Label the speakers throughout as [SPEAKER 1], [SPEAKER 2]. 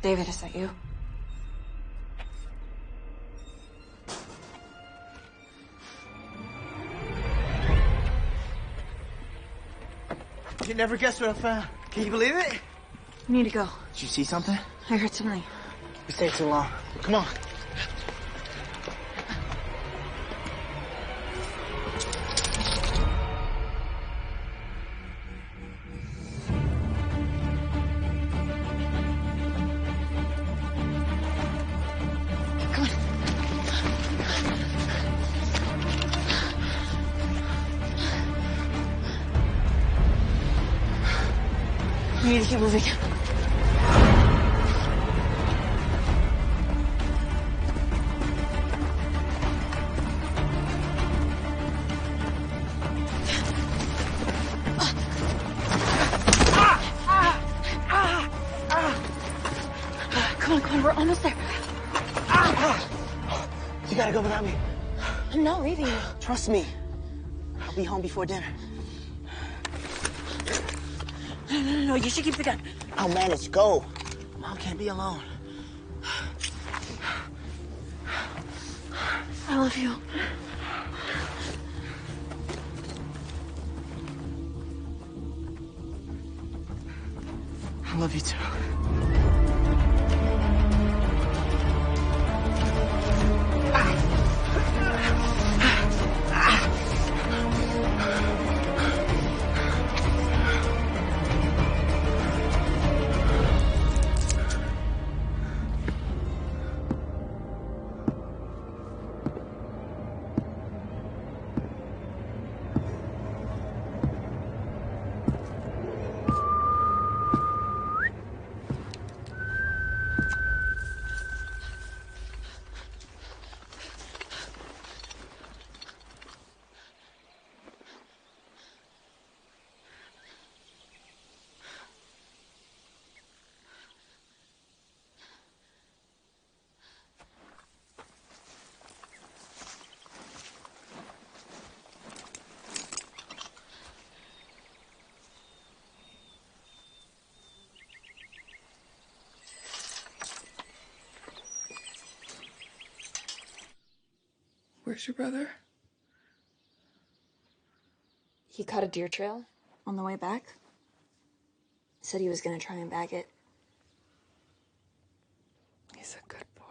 [SPEAKER 1] David, is that you?
[SPEAKER 2] You never guess what I found. Can you believe it?
[SPEAKER 1] We need to go.
[SPEAKER 2] Did you see something?
[SPEAKER 1] I heard something.
[SPEAKER 2] We stayed too long. Come on.
[SPEAKER 1] We need to keep moving. Come on, we're almost there.
[SPEAKER 2] You gotta go without me.
[SPEAKER 1] I'm not leaving you.
[SPEAKER 2] Trust me. I'll be home before dinner.
[SPEAKER 1] No, you should keep the gun.
[SPEAKER 2] I'll manage. Go. Mom can't be alone.
[SPEAKER 1] I love you.
[SPEAKER 2] I love you too.
[SPEAKER 3] Where's your brother?
[SPEAKER 1] He caught a deer trail on the way back. Said he was gonna try and bag it.
[SPEAKER 3] He's a good boy.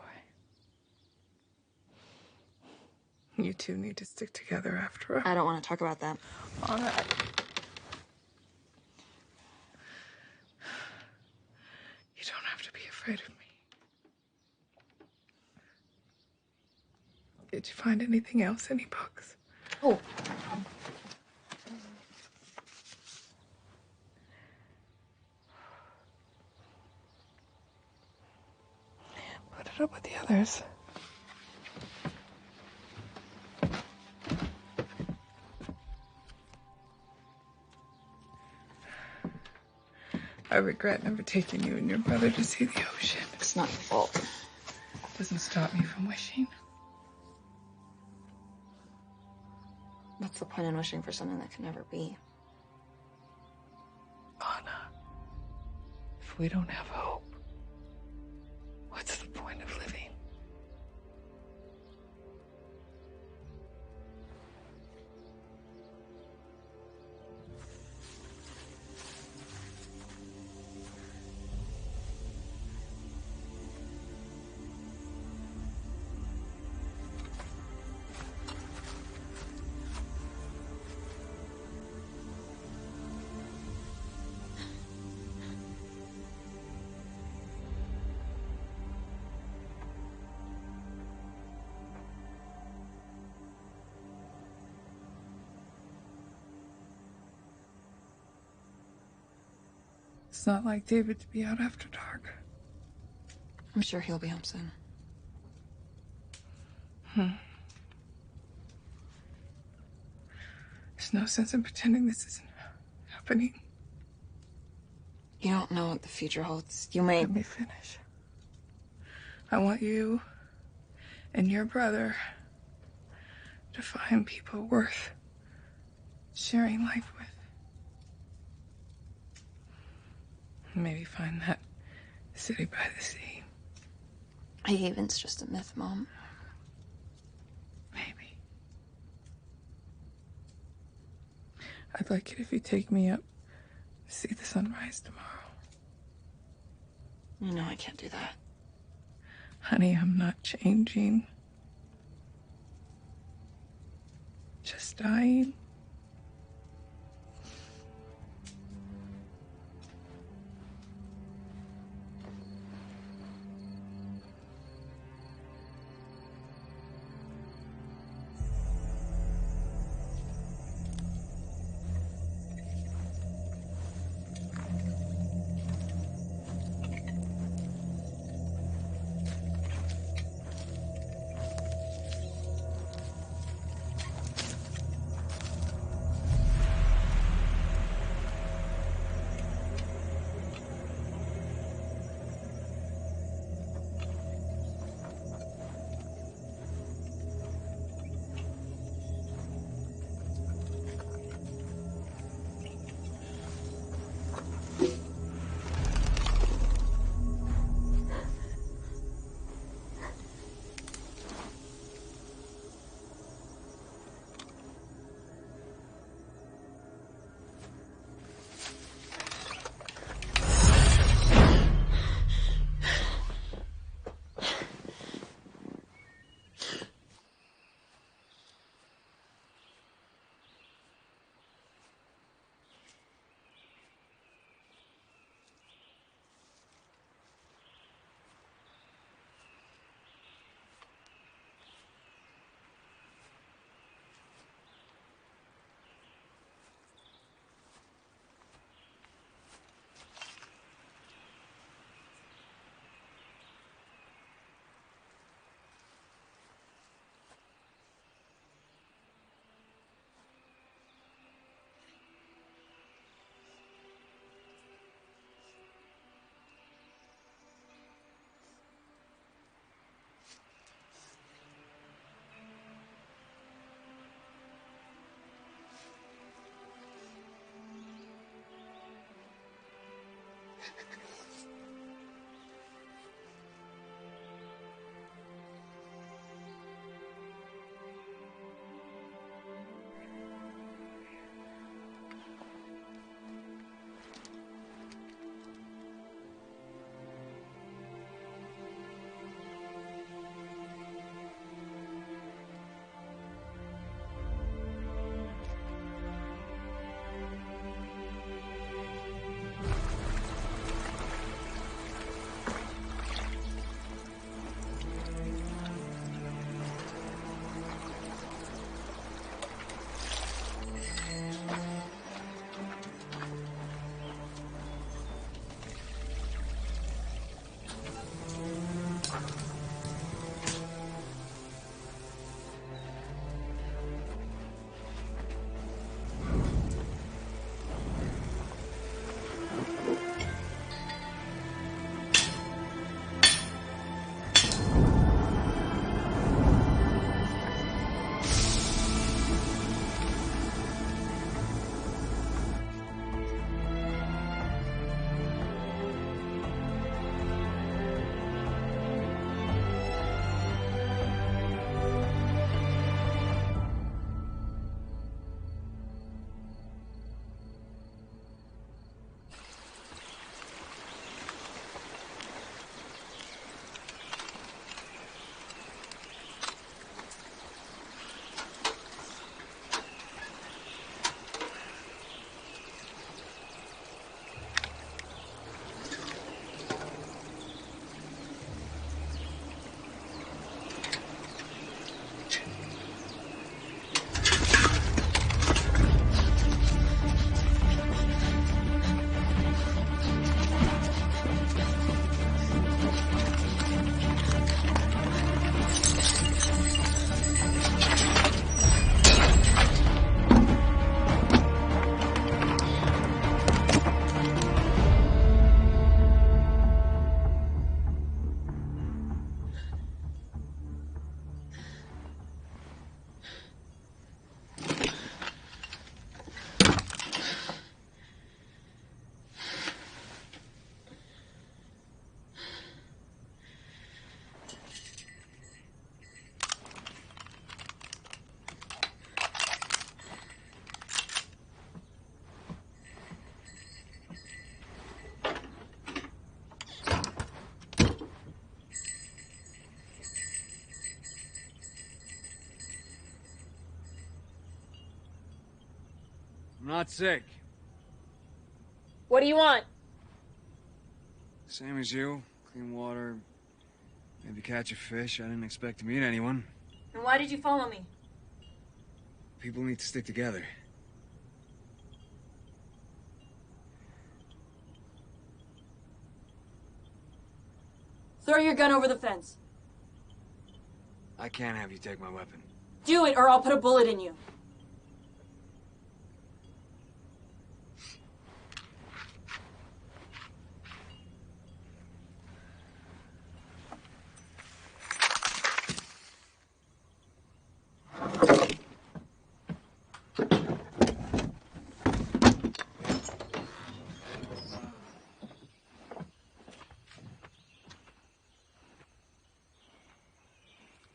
[SPEAKER 3] You two need to stick together after all.
[SPEAKER 1] I don't want to talk about that.
[SPEAKER 3] All right. You don't have to be afraid of me. Did you find anything else? Any books?
[SPEAKER 1] Oh.
[SPEAKER 3] Put it up with the others. I regret never taking you and your brother to see the ocean.
[SPEAKER 1] It's not your fault.
[SPEAKER 3] It doesn't stop me from wishing.
[SPEAKER 1] What's the point in wishing for something that can never be?
[SPEAKER 3] Anna, if we don't have hope, what's the point of living? It's not like David to be out after dark.
[SPEAKER 1] I'm sure he'll be home soon.
[SPEAKER 3] There's no sense in pretending this isn't happening.
[SPEAKER 1] You don't know what the future holds. You may...
[SPEAKER 3] Let me finish. I want you and your brother to find people worth sharing life with. Maybe find that City by the sea.
[SPEAKER 1] A haven's just a myth, Mom.
[SPEAKER 3] Maybe. I'd like it if you take me up to see the sunrise tomorrow.
[SPEAKER 1] You know I can't do that.
[SPEAKER 3] Honey, I'm not changing. Just dying.
[SPEAKER 4] I'm not sick.
[SPEAKER 1] What do you want?
[SPEAKER 4] Same as you. Clean water. Maybe catch a fish. I didn't expect to meet anyone.
[SPEAKER 1] And why did you follow me?
[SPEAKER 4] People need to stick together.
[SPEAKER 1] Throw your gun over the fence.
[SPEAKER 4] I can't have you take my weapon.
[SPEAKER 1] Do it or I'll put a bullet in you.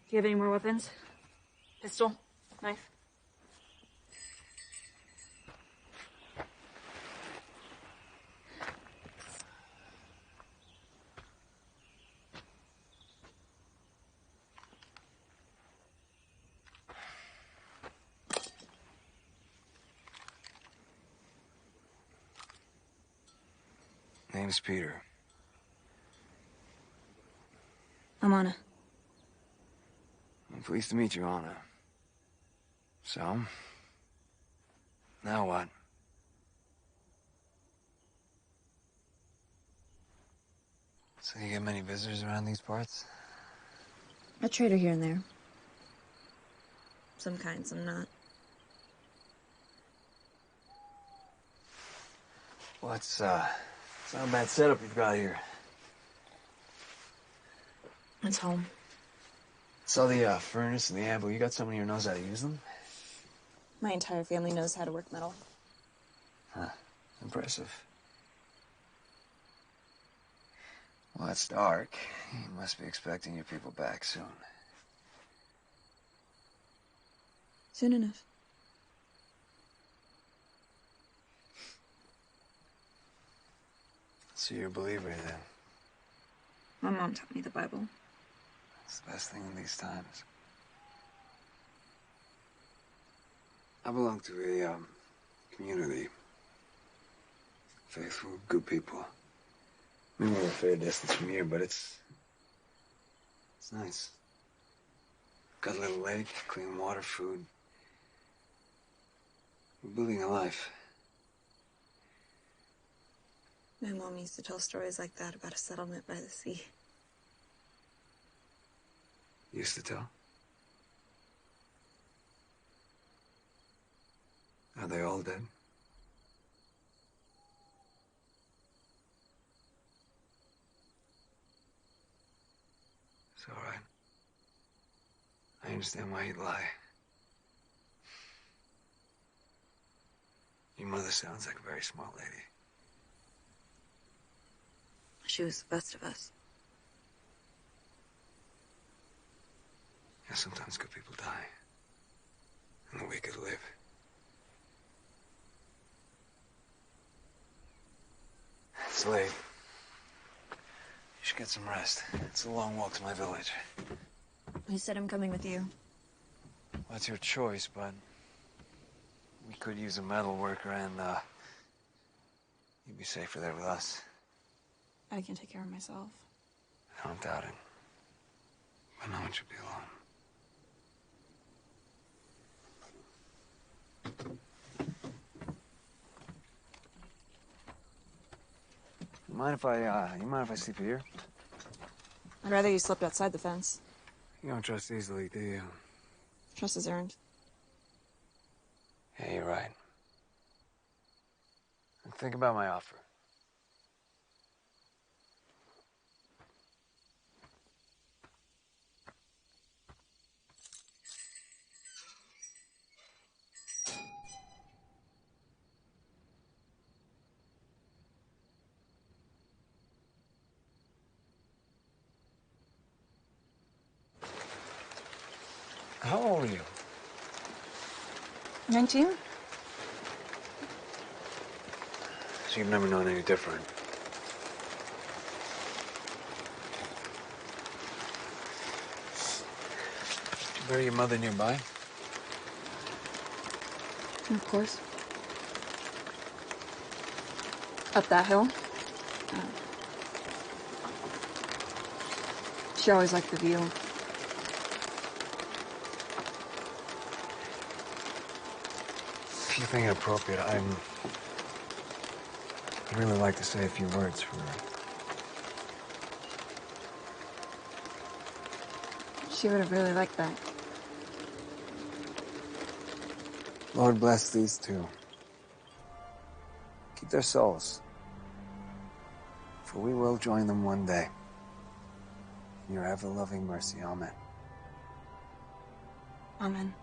[SPEAKER 1] Do you have any more weapons? Pistol? Knife?
[SPEAKER 4] Name's Peter.
[SPEAKER 1] I'm Anna.
[SPEAKER 4] I'm pleased to meet you, Anna. So? Now what? So you get many visitors around these parts?
[SPEAKER 1] A trader here and there. Some kind, some not.
[SPEAKER 4] Well, it's not a bad setup you've got here.
[SPEAKER 1] It's home.
[SPEAKER 4] Saw the furnace and the anvil. You got someone here who knows how to use them?
[SPEAKER 1] My entire family knows how to work metal.
[SPEAKER 4] Huh. Impressive. Well, it's dark. You must be expecting your people back soon.
[SPEAKER 1] Soon enough.
[SPEAKER 4] So you're a believer then?
[SPEAKER 1] My mom taught me the Bible.
[SPEAKER 4] It's the best thing in these times. I belong to a community. Faithful, good people. I mean, we're a fair distance from here, but it's nice. Got a little lake, clean water, food. We're building a life.
[SPEAKER 1] My mom used to tell stories like that about a settlement by the sea.
[SPEAKER 4] Used to tell. Are they all dead? It's all right. I understand why you'd lie. Your mother sounds like a very smart lady.
[SPEAKER 1] She was the best of us.
[SPEAKER 4] Yeah, sometimes good people die. And the wicked live. It's late. You should get some rest. It's a long walk to my village.
[SPEAKER 1] He said I'm coming with you.
[SPEAKER 4] Well, that's your choice, but we could use a metal worker and, you'd be safer there with us.
[SPEAKER 1] I can take care of myself.
[SPEAKER 4] I don't doubt it. But no one should be alone. You mind if I sleep here?
[SPEAKER 1] I'd rather you slept outside the fence.
[SPEAKER 4] You don't trust easily, do you?
[SPEAKER 1] Trust is earned.
[SPEAKER 4] Yeah, you're right. And think about my offer. How old are you?
[SPEAKER 1] 19?
[SPEAKER 4] So you've never known any different. Did you bury your mother nearby?
[SPEAKER 1] Of course. Up that hill. She always liked the view.
[SPEAKER 4] If you think it appropriate, I'd really like to say a few words for her.
[SPEAKER 1] She would have really liked that.
[SPEAKER 4] Lord bless these two. Keep their souls. For we will join them one day. In your ever-loving mercy, amen.
[SPEAKER 1] Amen.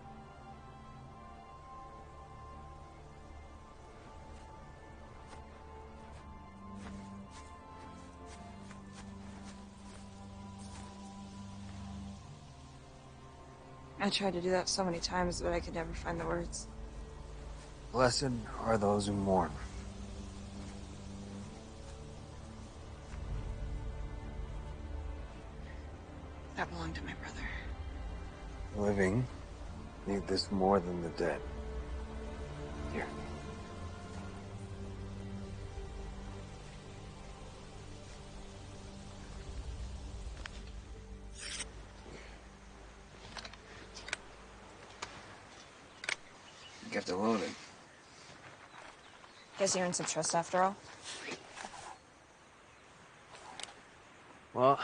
[SPEAKER 1] I tried to do that so many times, but I could never find the words.
[SPEAKER 4] Blessed are those who mourn.
[SPEAKER 1] That belonged to my brother.
[SPEAKER 4] The living need this more than the dead. Here. Kept it loaded.
[SPEAKER 1] Guess you earned some trust after all.
[SPEAKER 4] Well,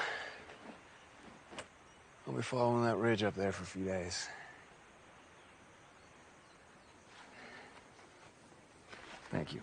[SPEAKER 4] I'll be following that ridge up there for a few days. Thank you.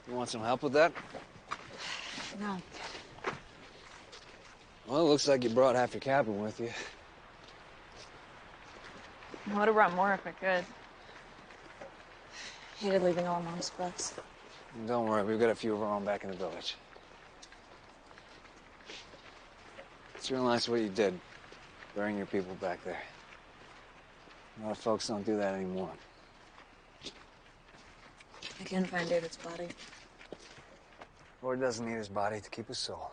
[SPEAKER 4] You want some help with that?
[SPEAKER 1] No.
[SPEAKER 4] Well, it looks like you brought half your cabin with you.
[SPEAKER 1] I would have brought more if I could. Hated leaving all Mom's books.
[SPEAKER 4] Don't worry, we've got a few of our own back in the village. It's real nice what you did, burying your people back there. A lot of folks don't do that anymore.
[SPEAKER 1] I couldn't find David's body.
[SPEAKER 4] Lord doesn't need his body to keep his soul.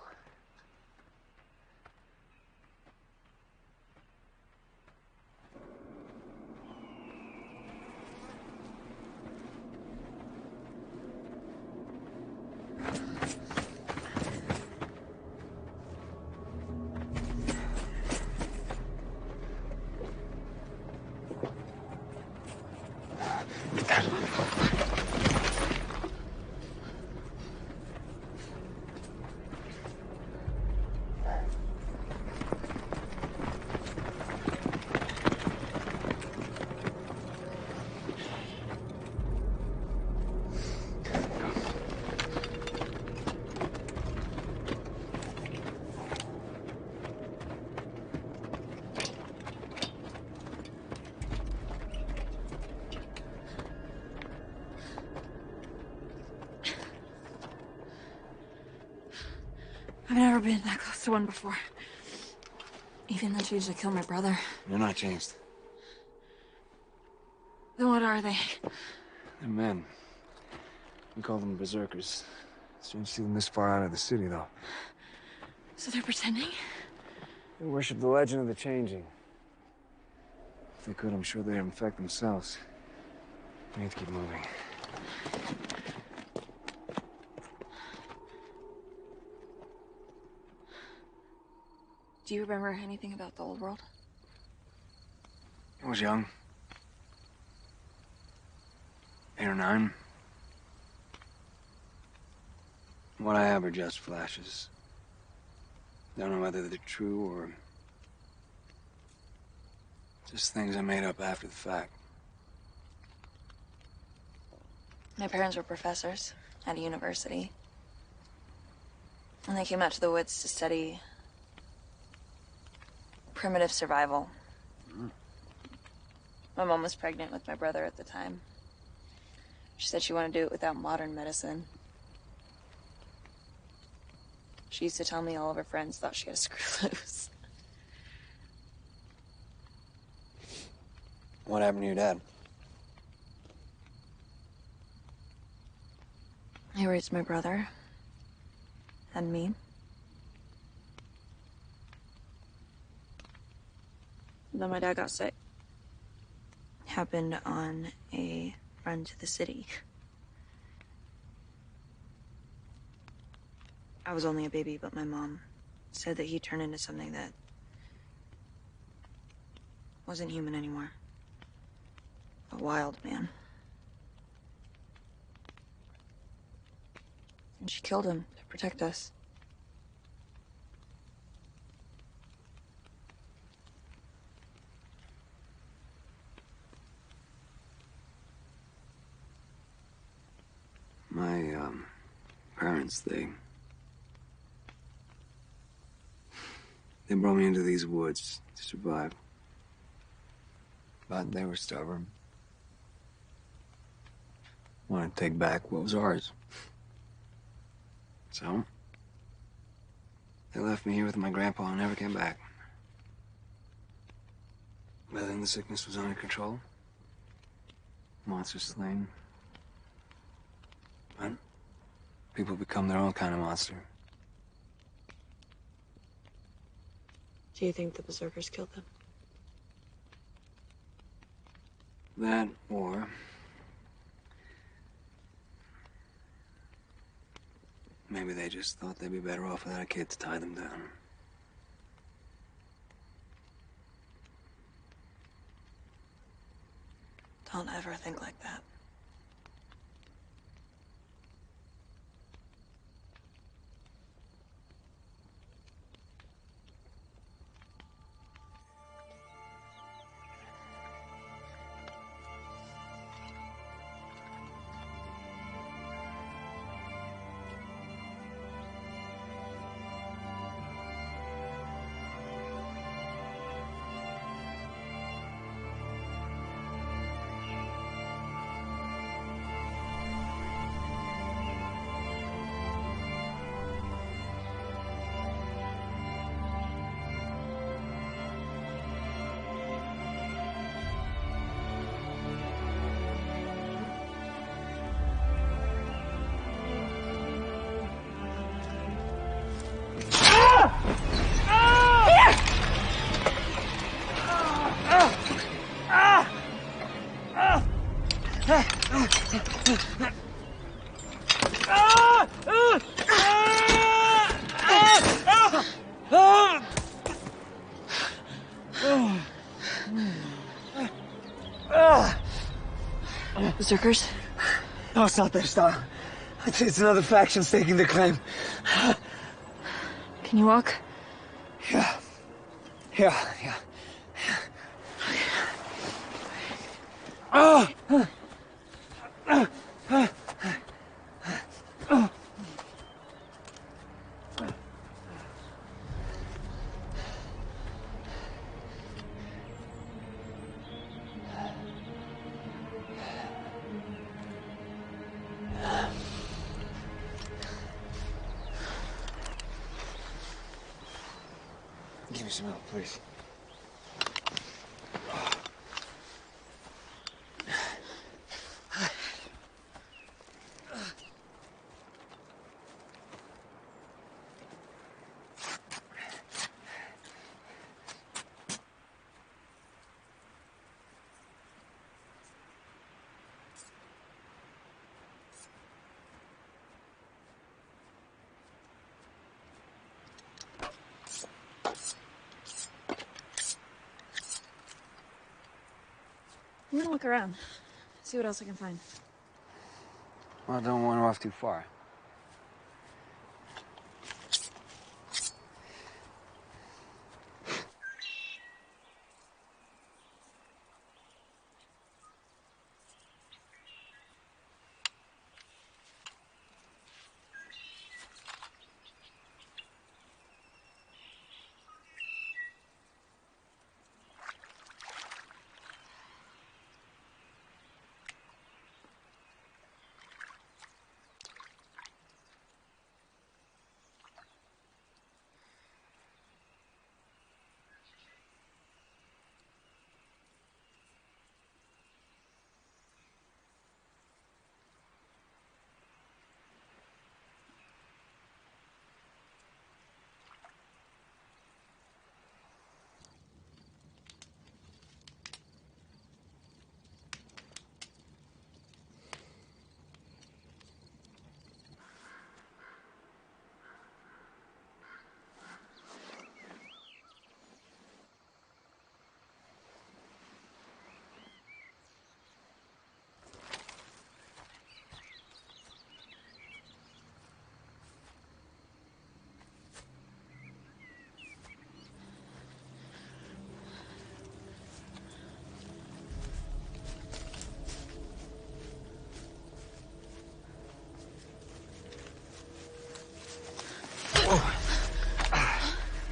[SPEAKER 1] I've never been that close to one before. Even though she usually kill my brother.
[SPEAKER 4] They're not changed.
[SPEAKER 1] Then what are they?
[SPEAKER 4] They're men. We call them berserkers. Strange to see them this far out of the city, though.
[SPEAKER 1] So they're pretending?
[SPEAKER 4] They worship the legend of the changing. If they could, I'm sure they'd infect themselves. We need to keep moving.
[SPEAKER 1] Do you remember anything about the old world?
[SPEAKER 4] I was young. 8 or 9. What I have are just flashes. Don't know whether they're true or just things I made up after the fact.
[SPEAKER 1] My parents were professors at a university. And they came out to the woods to study primitive survival. My mom was pregnant with my brother at the time. She said she wanted to do it without modern medicine. She used to tell me all of her friends thought she had to screw loose.
[SPEAKER 4] What happened to your dad?
[SPEAKER 1] He raised my brother and me. Then my dad got sick. Happened on a run to the city. I was only a baby, but my mom said that he turned into something that wasn't human anymore. A wild man. And she killed him to protect us.
[SPEAKER 4] My, parents, they brought me into these woods to survive. But they were stubborn. Wanted to take back what was ours. So, they left me here with my grandpa and never came back. But then the sickness was under control. Monsters slain. But people become their own kind of monster.
[SPEAKER 1] Do you think the berserkers killed them?
[SPEAKER 4] That, or maybe they just thought they'd be better off without a kid to tie them down.
[SPEAKER 1] Don't ever think like that. Berserkers?
[SPEAKER 2] No, it's not their style. It's another faction staking their claim.
[SPEAKER 1] Can you walk?
[SPEAKER 2] Yeah.
[SPEAKER 4] me some help, please.
[SPEAKER 1] I'm gonna look around, see what else I can find.
[SPEAKER 4] Well, don't wander off too far.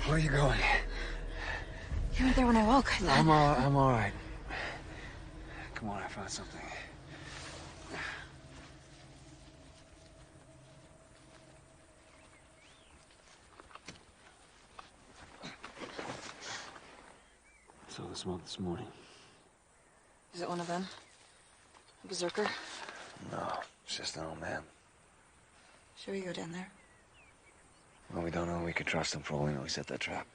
[SPEAKER 4] Where are you going?
[SPEAKER 1] You weren't there when I woke.
[SPEAKER 4] I'm all right. Come on, I found something. Saw the smoke this morning.
[SPEAKER 1] Is it one of them? A berserker?
[SPEAKER 4] No, it's just an old man.
[SPEAKER 1] Should we go down there?
[SPEAKER 4] Well, we don't know. We could trust him for all we know. He set that trap.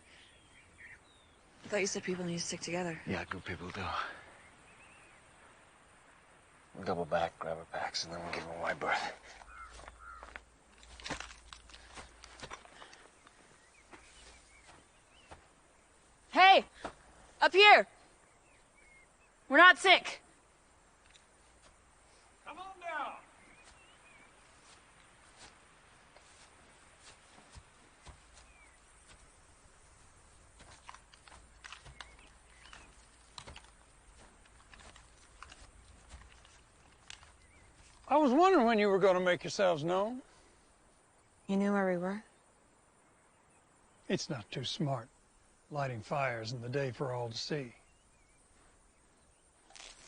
[SPEAKER 1] I thought you said people need to stick together.
[SPEAKER 4] Yeah, good people do. We'll double back, grab our packs, and then we'll give him a wide berth.
[SPEAKER 1] Hey! Up here! We're not sick!
[SPEAKER 5] Come on down! I was wondering when you were going to make yourselves known.
[SPEAKER 1] You knew where we were?
[SPEAKER 5] It's not too smart, lighting fires in the day for all to see.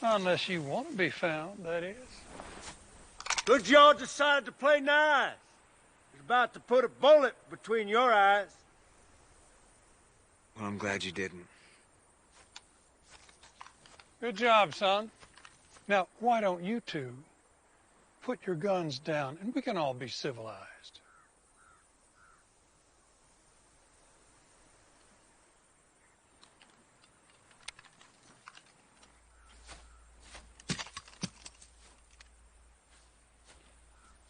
[SPEAKER 5] Unless you want to be found, that is.
[SPEAKER 6] Good y'all decided to play nice. He's about to put a bullet between your eyes.
[SPEAKER 4] Well, I'm glad you didn't.
[SPEAKER 5] Good job, son. Now, why don't you two put your guns down and we can all be civilized?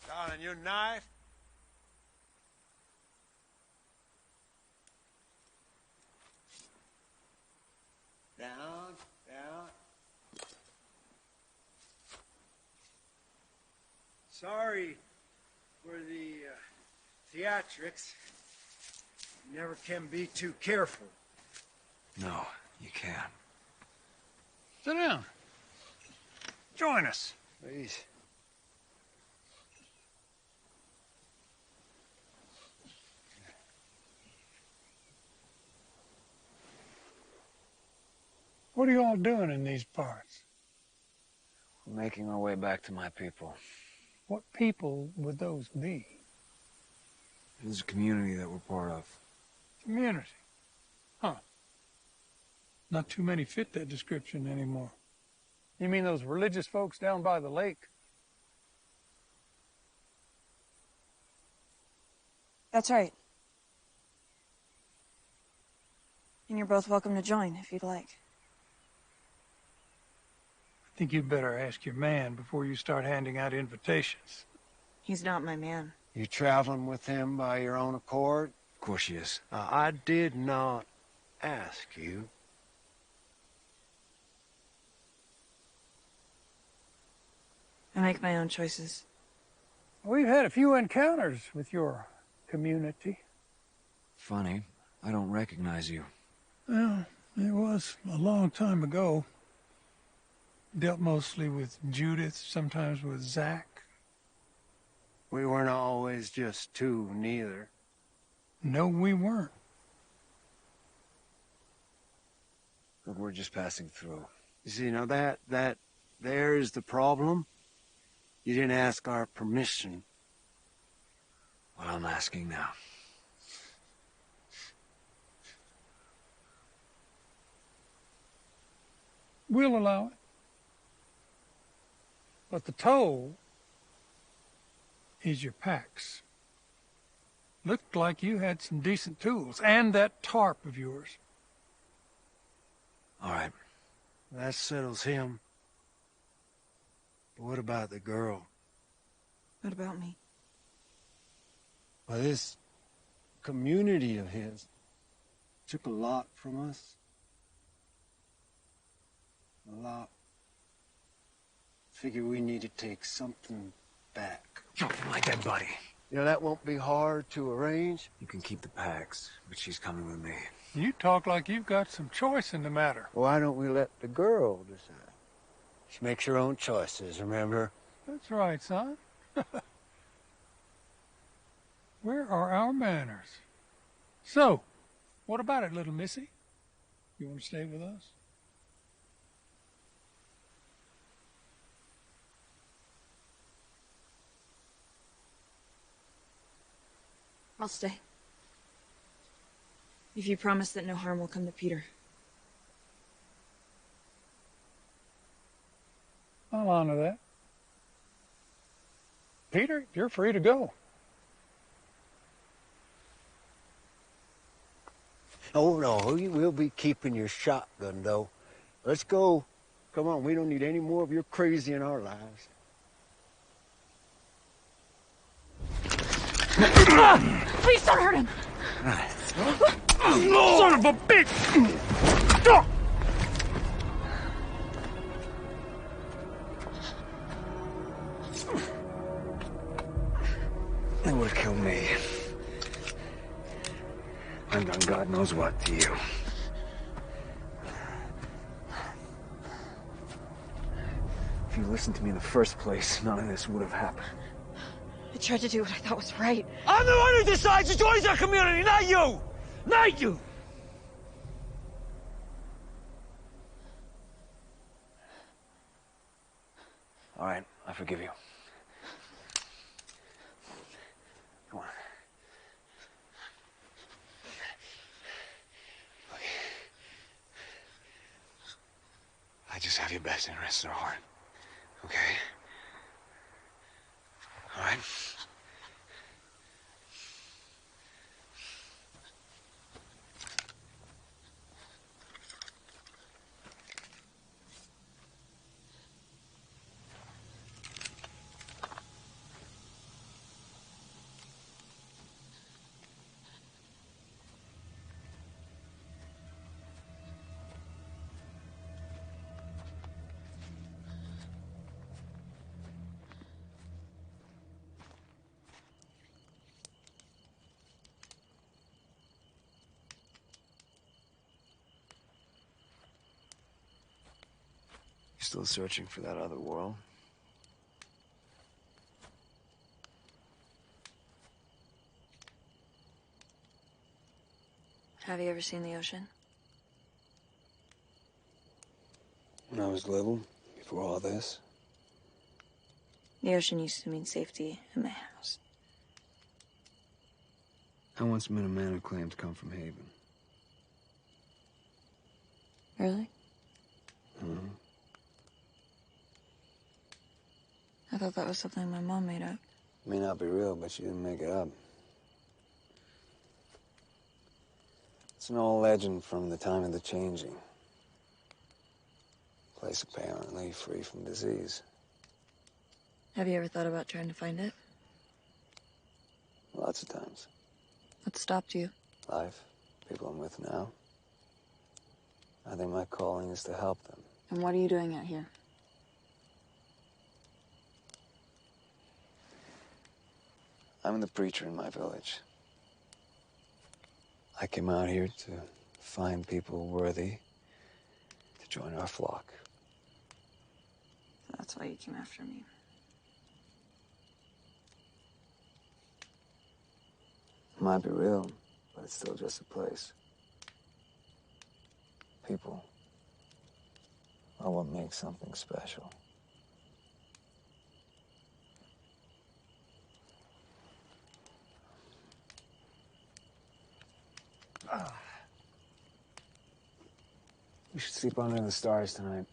[SPEAKER 6] Darling, your knife? Down, down. Sorry for the theatrics. You never can be too careful.
[SPEAKER 4] No, you can't.
[SPEAKER 5] Sit down. Join us.
[SPEAKER 4] Please.
[SPEAKER 5] What are you all doing in these parts?
[SPEAKER 4] We're making our way back to my people.
[SPEAKER 5] What people would those be?
[SPEAKER 4] This is a community that we're part of.
[SPEAKER 5] Community. Huh. Not too many fit that description anymore. You mean those religious folks down by the lake?
[SPEAKER 1] That's right. And you're both welcome to join if you'd like.
[SPEAKER 5] I think you'd better ask your man before you start handing out invitations.
[SPEAKER 1] He's not my man.
[SPEAKER 6] You traveling with him by your own accord?
[SPEAKER 4] Of course she is.
[SPEAKER 6] I did not ask you.
[SPEAKER 1] I make my own choices.
[SPEAKER 5] We've had a few encounters with your community.
[SPEAKER 4] Funny, I don't recognize you.
[SPEAKER 5] Well, it was a long time ago. Dealt mostly with Judith, sometimes with Zach.
[SPEAKER 6] We weren't always just two, neither.
[SPEAKER 5] No, we weren't.
[SPEAKER 4] Look, we're just passing through.
[SPEAKER 6] You see, now that there is the problem. You didn't ask our permission.
[SPEAKER 4] Well, I'm asking now.
[SPEAKER 5] We'll allow it. But the toll is your packs. Looked like you had some decent tools, and that tarp of yours.
[SPEAKER 4] All right.
[SPEAKER 6] That settles him. But what about the girl?
[SPEAKER 1] What about me?
[SPEAKER 6] Well, this community of his took a lot from us. A lot. Figure we need to take something back.
[SPEAKER 4] Something like that, buddy.
[SPEAKER 6] You know, that won't be hard to arrange.
[SPEAKER 4] You can keep the packs, but she's coming with me.
[SPEAKER 5] You talk like you've got some choice in the matter.
[SPEAKER 6] Why don't we let the girl decide? She makes her own choices, remember?
[SPEAKER 5] That's right, son. Where are our manners? So, what about it, little missy? You want to stay with us?
[SPEAKER 1] I'll stay. If you promise that no harm will come to Peter.
[SPEAKER 5] I'll honor that. Peter, you're free to go.
[SPEAKER 6] Oh, no, we'll be keeping your shotgun, though. Let's go. Come on, we don't need any more of your crazy in our lives.
[SPEAKER 1] Please don't hurt him!
[SPEAKER 5] Son of a bitch!
[SPEAKER 4] They would have killed me. I've done God knows what to you. If you listened to me in the first place, none of this would have happened.
[SPEAKER 1] I tried to do what I thought was right.
[SPEAKER 6] I'm the one who decides to join our community, not you! Not you!
[SPEAKER 4] All right, I forgive you. Come on. Look. I just have your best interests at heart. Okay? All right? Still searching for that other world?
[SPEAKER 1] Have you ever seen the ocean?
[SPEAKER 4] When I was little, before all this.
[SPEAKER 1] The ocean used to mean safety in my house.
[SPEAKER 4] I once met a man who claimed to come from Haven.
[SPEAKER 1] Really?
[SPEAKER 4] Hmm.
[SPEAKER 1] I thought that was something my mom made up.
[SPEAKER 4] May not be real, but she didn't make it up. It's an old legend from the time of the changing. Place apparently free from disease.
[SPEAKER 1] Have you ever thought about trying to find it?
[SPEAKER 4] Lots of times.
[SPEAKER 1] What stopped you?
[SPEAKER 4] Life, people I'm with now. I think my calling is to help them.
[SPEAKER 1] And what are you doing out here?
[SPEAKER 4] I'm the preacher in my village. I came out here to find people worthy to join our flock.
[SPEAKER 1] That's why you came after me.
[SPEAKER 4] It might be real, but it's still just a place. People are what makes something special. We should sleep under the stars tonight.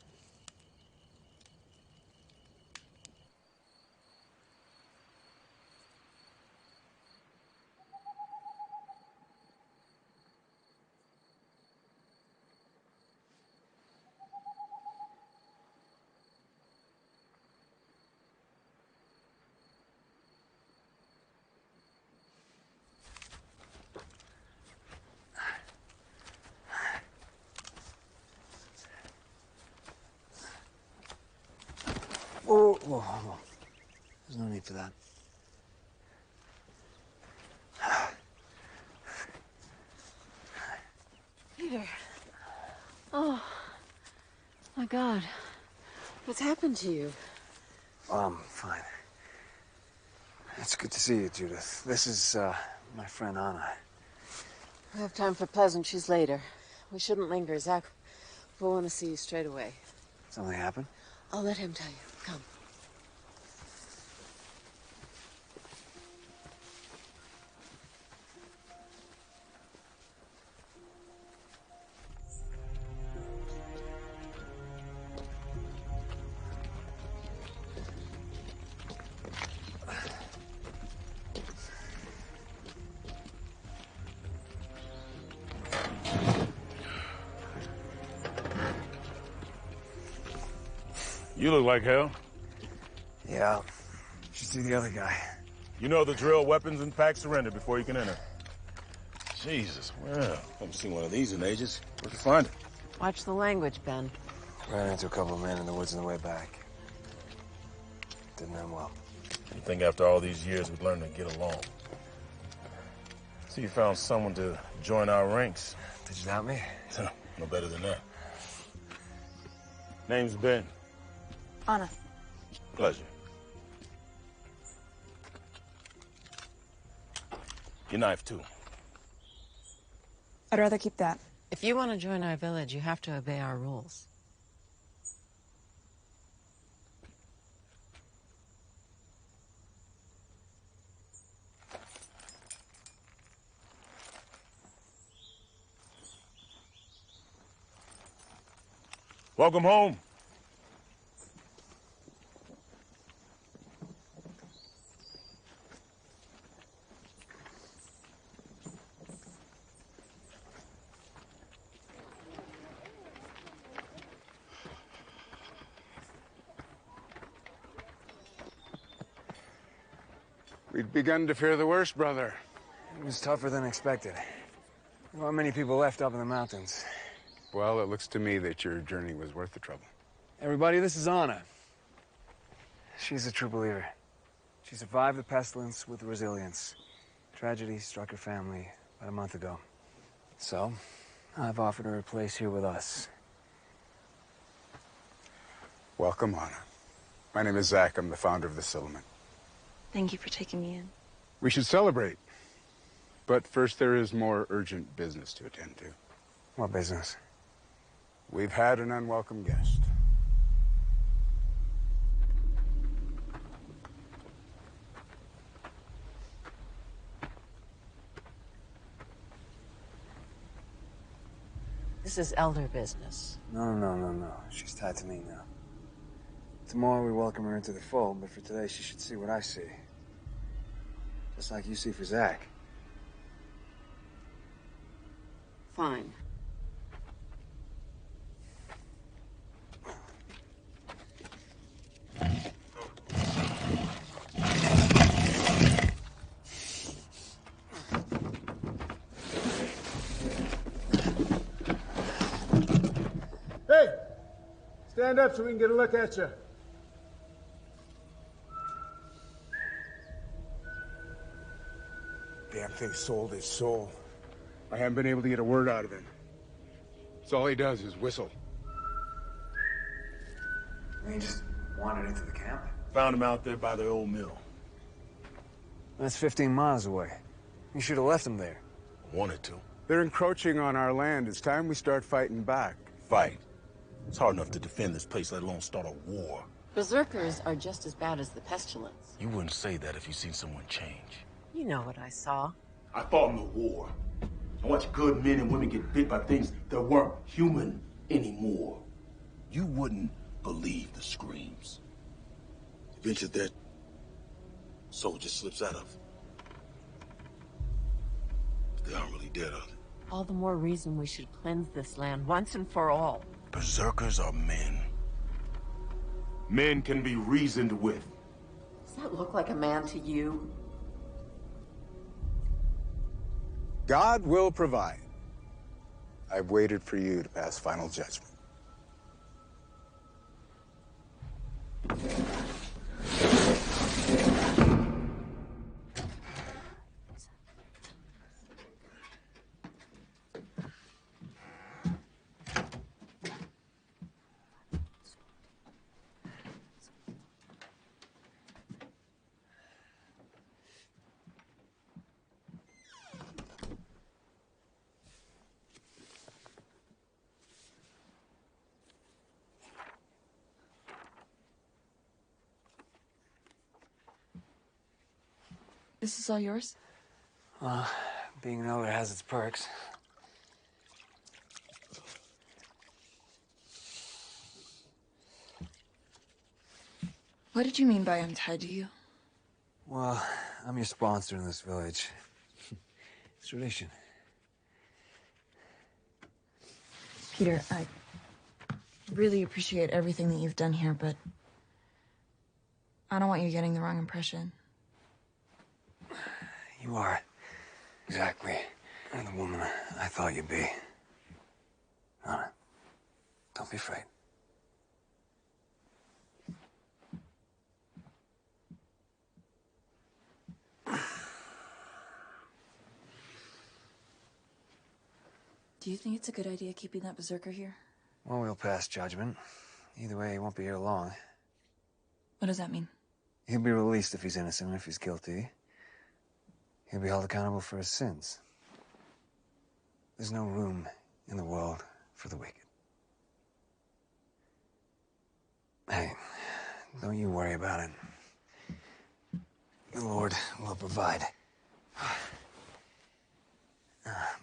[SPEAKER 4] Whoa, whoa, whoa. There's no need for that.
[SPEAKER 7] Peter. Oh, my God. What's happened to you?
[SPEAKER 4] I'm fine. It's good to see you, Judith. This is, my friend Anna.
[SPEAKER 7] We have time for pleasantries later. We shouldn't linger. Zach will want to see you straight away.
[SPEAKER 4] Something happened?
[SPEAKER 7] I'll let him tell you. Come.
[SPEAKER 8] You look like hell.
[SPEAKER 4] Yeah. You should see the other guy.
[SPEAKER 8] You know the drill, weapons and packs surrender before you can enter. Jesus, well, haven't seen one of these in ages. Where'd you find it?
[SPEAKER 7] Watch the language, Ben.
[SPEAKER 4] Ran into a couple of men in the woods on the way back. Didn't end well.
[SPEAKER 8] You think after all these years we'd learn to get along? So you found someone to join our ranks.
[SPEAKER 4] Did you doubt me?
[SPEAKER 8] No better than that. Name's Ben.
[SPEAKER 1] Anna.
[SPEAKER 8] Pleasure. Your knife, too.
[SPEAKER 1] I'd rather keep that.
[SPEAKER 7] If you want to join our village, you have to obey our rules.
[SPEAKER 8] Welcome home.
[SPEAKER 9] We'd begun to fear the worst, brother.
[SPEAKER 4] It was tougher than expected. There weren't many people left up in the mountains.
[SPEAKER 9] Well, it looks to me that your journey was worth the trouble.
[SPEAKER 4] Everybody, this is Anna. She's a true believer. She survived the pestilence with resilience. Tragedy struck her family about a month ago. So, I've offered her a place here with us.
[SPEAKER 9] Welcome, Anna. My name is Zach. I'm the founder of the settlement.
[SPEAKER 1] Thank you for taking me in.
[SPEAKER 9] We should celebrate. But first, there is more urgent business to attend to.
[SPEAKER 4] What business?
[SPEAKER 9] We've had an unwelcome guest.
[SPEAKER 7] This This is elder business.
[SPEAKER 4] No. She's tied to me now. Tomorrow we welcome her into the fold, but for today she should see what I see. Just like you see for Zach.
[SPEAKER 7] Fine.
[SPEAKER 9] Hey! Stand up so we can get a look at you. Damn thing sold his soul. I haven't been able to get a word out of him. So all he does is whistle.
[SPEAKER 4] He just wandered into the camp?
[SPEAKER 8] Found him out there by the old mill.
[SPEAKER 4] That's 15 miles away. You should have left him there.
[SPEAKER 8] Wanted to.
[SPEAKER 9] They're encroaching on our land. It's time we start fighting back.
[SPEAKER 8] Fight. It's hard enough to defend this place, let alone start a war.
[SPEAKER 7] Berserkers are just as bad as the pestilence.
[SPEAKER 8] You wouldn't say that if you seen someone change.
[SPEAKER 7] You know what I saw.
[SPEAKER 8] I fought in the war. I watched good men and women get bit by things that weren't human anymore. You wouldn't believe the screams. Eventually that soul just slips out of. But they aren't really dead, are they?
[SPEAKER 7] All the more reason we should cleanse this land once and for all.
[SPEAKER 8] Berserkers are men. Men can be reasoned with.
[SPEAKER 7] Does that look like a man to you?
[SPEAKER 9] God will provide. I've waited for you to pass final judgment.
[SPEAKER 1] This is all yours?
[SPEAKER 4] Being an elder has its perks.
[SPEAKER 1] What did you mean by I'm tied to you?
[SPEAKER 4] Well, I'm your sponsor in this village. It's tradition.
[SPEAKER 1] Peter, I really appreciate everything that you've done here, but I don't want you getting the wrong impression.
[SPEAKER 4] You are exactly the woman I thought you'd be. Anna, don't be afraid.
[SPEAKER 1] Do you think it's a good idea keeping that berserker here?
[SPEAKER 4] Well, we'll pass judgment. Either way, he won't be here long.
[SPEAKER 1] What does that mean?
[SPEAKER 4] He'll be released if he's innocent, and if he's guilty, he'll be held accountable for his sins. There's no room in the world for the wicked. Hey, don't you worry about it. The Lord will provide.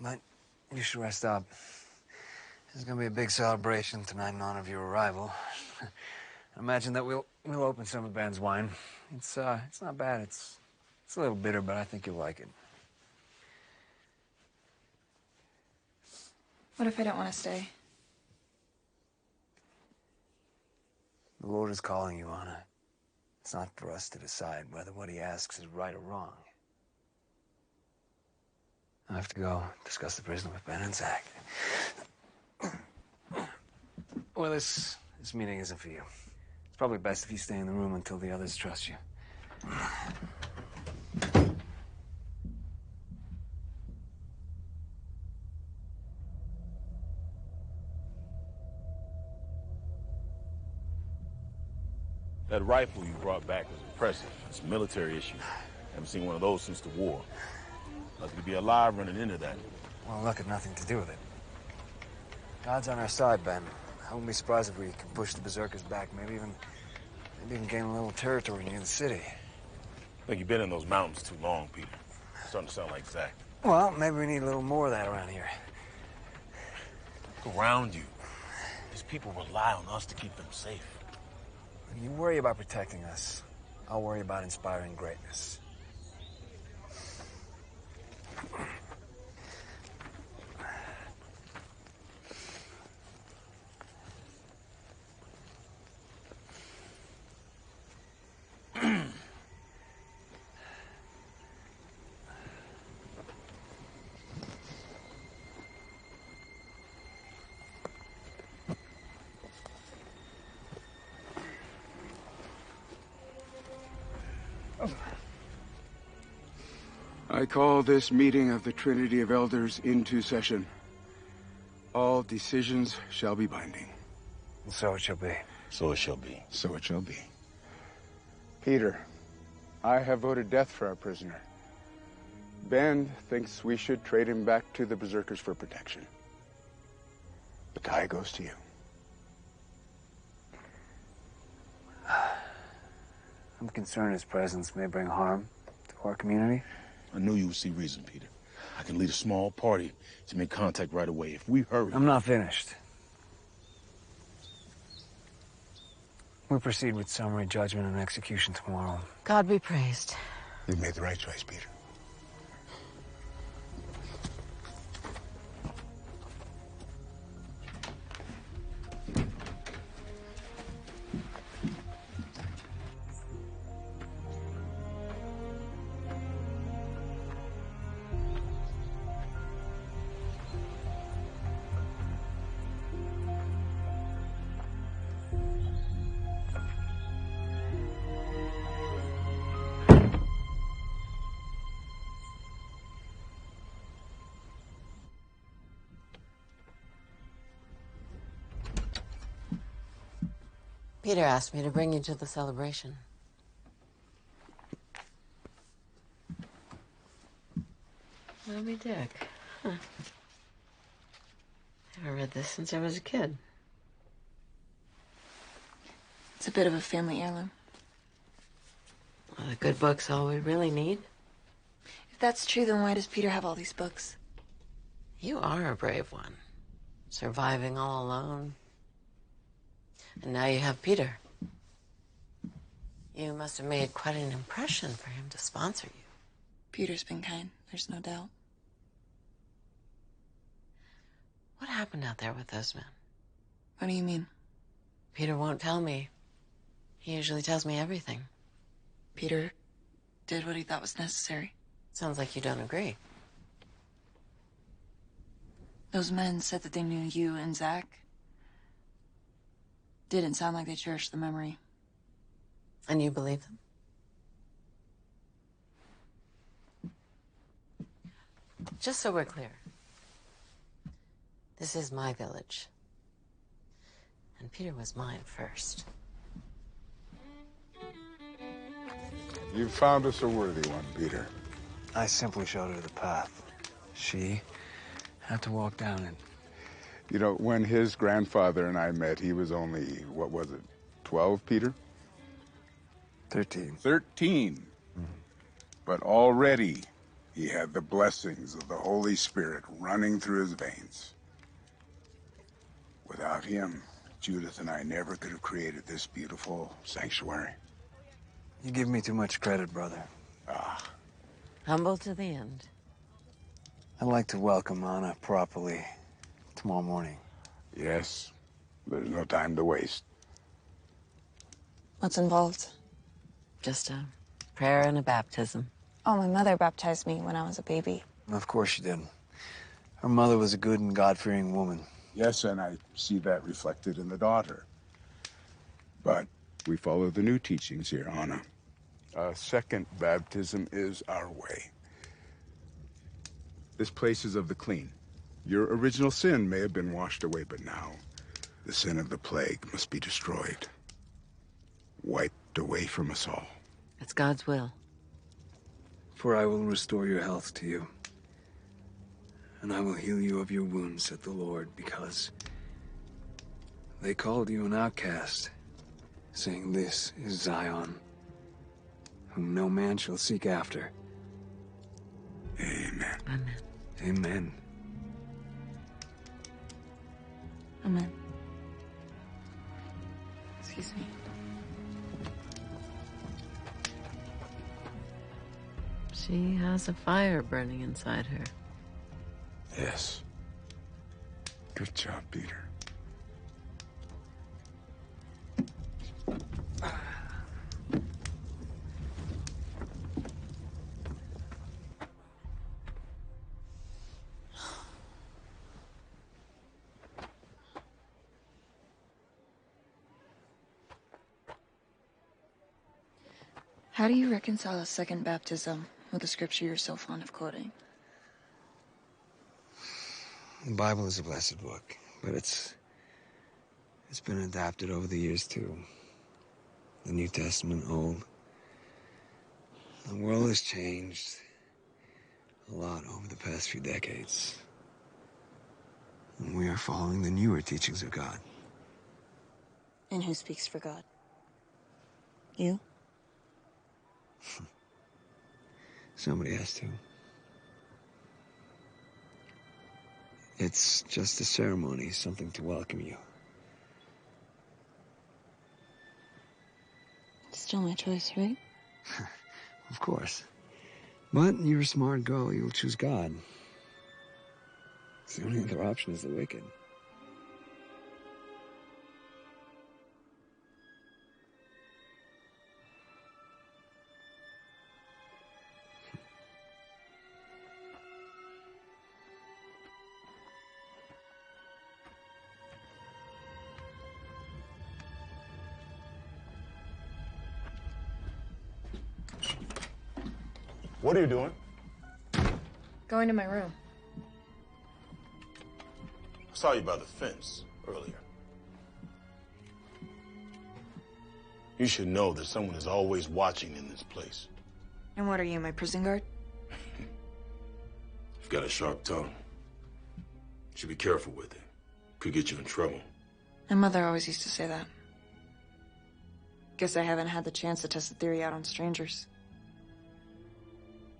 [SPEAKER 4] But you should rest up. There's gonna be a big celebration tonight in honor of your arrival. I imagine that we'll open some of Ben's wine. It's not bad. It's a little bitter, but I think you'll like it.
[SPEAKER 1] What if I don't want to stay?
[SPEAKER 4] The Lord is calling you, Anna. It's not for us to decide whether what he asks is right or wrong. I have to go discuss the prisoner with Ben and Zach. Well, this meeting isn't for you. It's probably best if you stay in the room until the others trust you.
[SPEAKER 8] That rifle you brought back was impressive. It's a military issue. Haven't seen one of those since the war. Lucky to be alive running into that.
[SPEAKER 4] Well, luck had nothing to do with it. God's on our side, Ben. I wouldn't be surprised if we can push the berserkers back, maybe even gain a little territory near the city.
[SPEAKER 8] I think you've been in those mountains too long, Peter. It's starting to sound like Zach.
[SPEAKER 4] Well, maybe we need a little more of that around here.
[SPEAKER 8] Look around you. These people rely on us to keep them safe.
[SPEAKER 4] You worry about protecting us. I'll worry about inspiring greatness.
[SPEAKER 9] I call this meeting of the Trinity of Elders into session. All decisions shall be binding.
[SPEAKER 4] And so it shall be.
[SPEAKER 8] So it shall be.
[SPEAKER 9] So it shall be. Peter, I have voted death for our prisoner. Ben thinks we should trade him back to the Berserkers for protection. The tie goes to you.
[SPEAKER 4] I'm concerned his presence may bring harm to our community.
[SPEAKER 8] I knew you would see reason, Peter. I can lead a small party to make contact right away. If we hurry...
[SPEAKER 4] I'm not finished. We proceed with summary judgment and execution tomorrow.
[SPEAKER 7] God be praised.
[SPEAKER 9] You made the right choice, Peter.
[SPEAKER 7] Peter asked me to bring you to the celebration. Moby Dick. Huh. I've read this since I was a kid.
[SPEAKER 1] It's a bit of a family heirloom.
[SPEAKER 7] Well, the good book's all we really need.
[SPEAKER 1] If that's true, then why does Peter have all these books?
[SPEAKER 7] You are a brave one. Surviving all alone. And now you have Peter. You must have made quite an impression for him to sponsor you.
[SPEAKER 1] Peter's been kind, there's no doubt.
[SPEAKER 7] What happened out there with those men?
[SPEAKER 1] What do you mean?
[SPEAKER 7] Peter won't tell me. He usually tells me everything.
[SPEAKER 1] Peter did what he thought was necessary.
[SPEAKER 7] Sounds like you don't agree.
[SPEAKER 1] Those men said that they knew you and Zach. Didn't sound like they cherished the memory.
[SPEAKER 7] And you believe them? Just so we're clear, this is my village. And Peter was mine first.
[SPEAKER 9] You've found us a worthy one, Peter.
[SPEAKER 4] I simply showed her the path. She had to walk down it.
[SPEAKER 9] You know, when his grandfather and I met, he was only, what was it, 12, Peter?
[SPEAKER 4] 13.
[SPEAKER 9] 13. Mm-hmm. But already he had the blessings of the Holy Spirit running through his veins. Without him, Judith and I never could have created this beautiful sanctuary.
[SPEAKER 4] You give me too much credit, brother.
[SPEAKER 7] Humble to the end.
[SPEAKER 4] I'd like to welcome Anna properly tomorrow morning.
[SPEAKER 9] Yes, there's no time to waste.
[SPEAKER 1] What's involved?
[SPEAKER 7] Just a prayer and a baptism.
[SPEAKER 1] Oh, my mother baptized me when I was a baby.
[SPEAKER 4] Of course she did. Her mother was a good and God-fearing woman.
[SPEAKER 9] Yes, and I see that reflected in the daughter. But we follow the new teachings here, Anna. A second baptism is our way. This place is of the clean. Your original sin may have been washed away, but now the sin of the plague must be destroyed. Wiped away from us all.
[SPEAKER 7] It's God's will.
[SPEAKER 10] For I will restore your health to you. And I will heal you of your wounds, said the Lord, because they called you an outcast, saying, "This is Zion, whom no man shall seek after."
[SPEAKER 9] Amen.
[SPEAKER 7] Amen.
[SPEAKER 10] Amen.
[SPEAKER 1] Amen. Excuse me.
[SPEAKER 7] She has a fire burning inside her.
[SPEAKER 9] Yes. Good job, Peter.
[SPEAKER 1] How do you reconcile a second baptism with the scripture you're so fond of quoting?
[SPEAKER 10] The Bible is a blessed book, but it's been adapted over the years too. The New Testament, Old. The world has changed a lot over the past few decades. And we are following the newer teachings of God.
[SPEAKER 1] And who speaks for God? You?
[SPEAKER 10] Somebody has to. It's just a ceremony, something to welcome you.
[SPEAKER 1] It's still my choice, right?
[SPEAKER 10] Of course. But you're a smart girl, you'll choose God. The only other option is the wicked.
[SPEAKER 8] What are you doing?
[SPEAKER 1] Going to my room.
[SPEAKER 8] I saw you by the fence earlier. You should know that someone is always watching in this place.
[SPEAKER 1] And what are you, my prison guard?
[SPEAKER 8] You've got a sharp tongue. Should be careful with it. Could get you in trouble.
[SPEAKER 1] My mother always used to say that. Guess I haven't had the chance to test the theory out on strangers.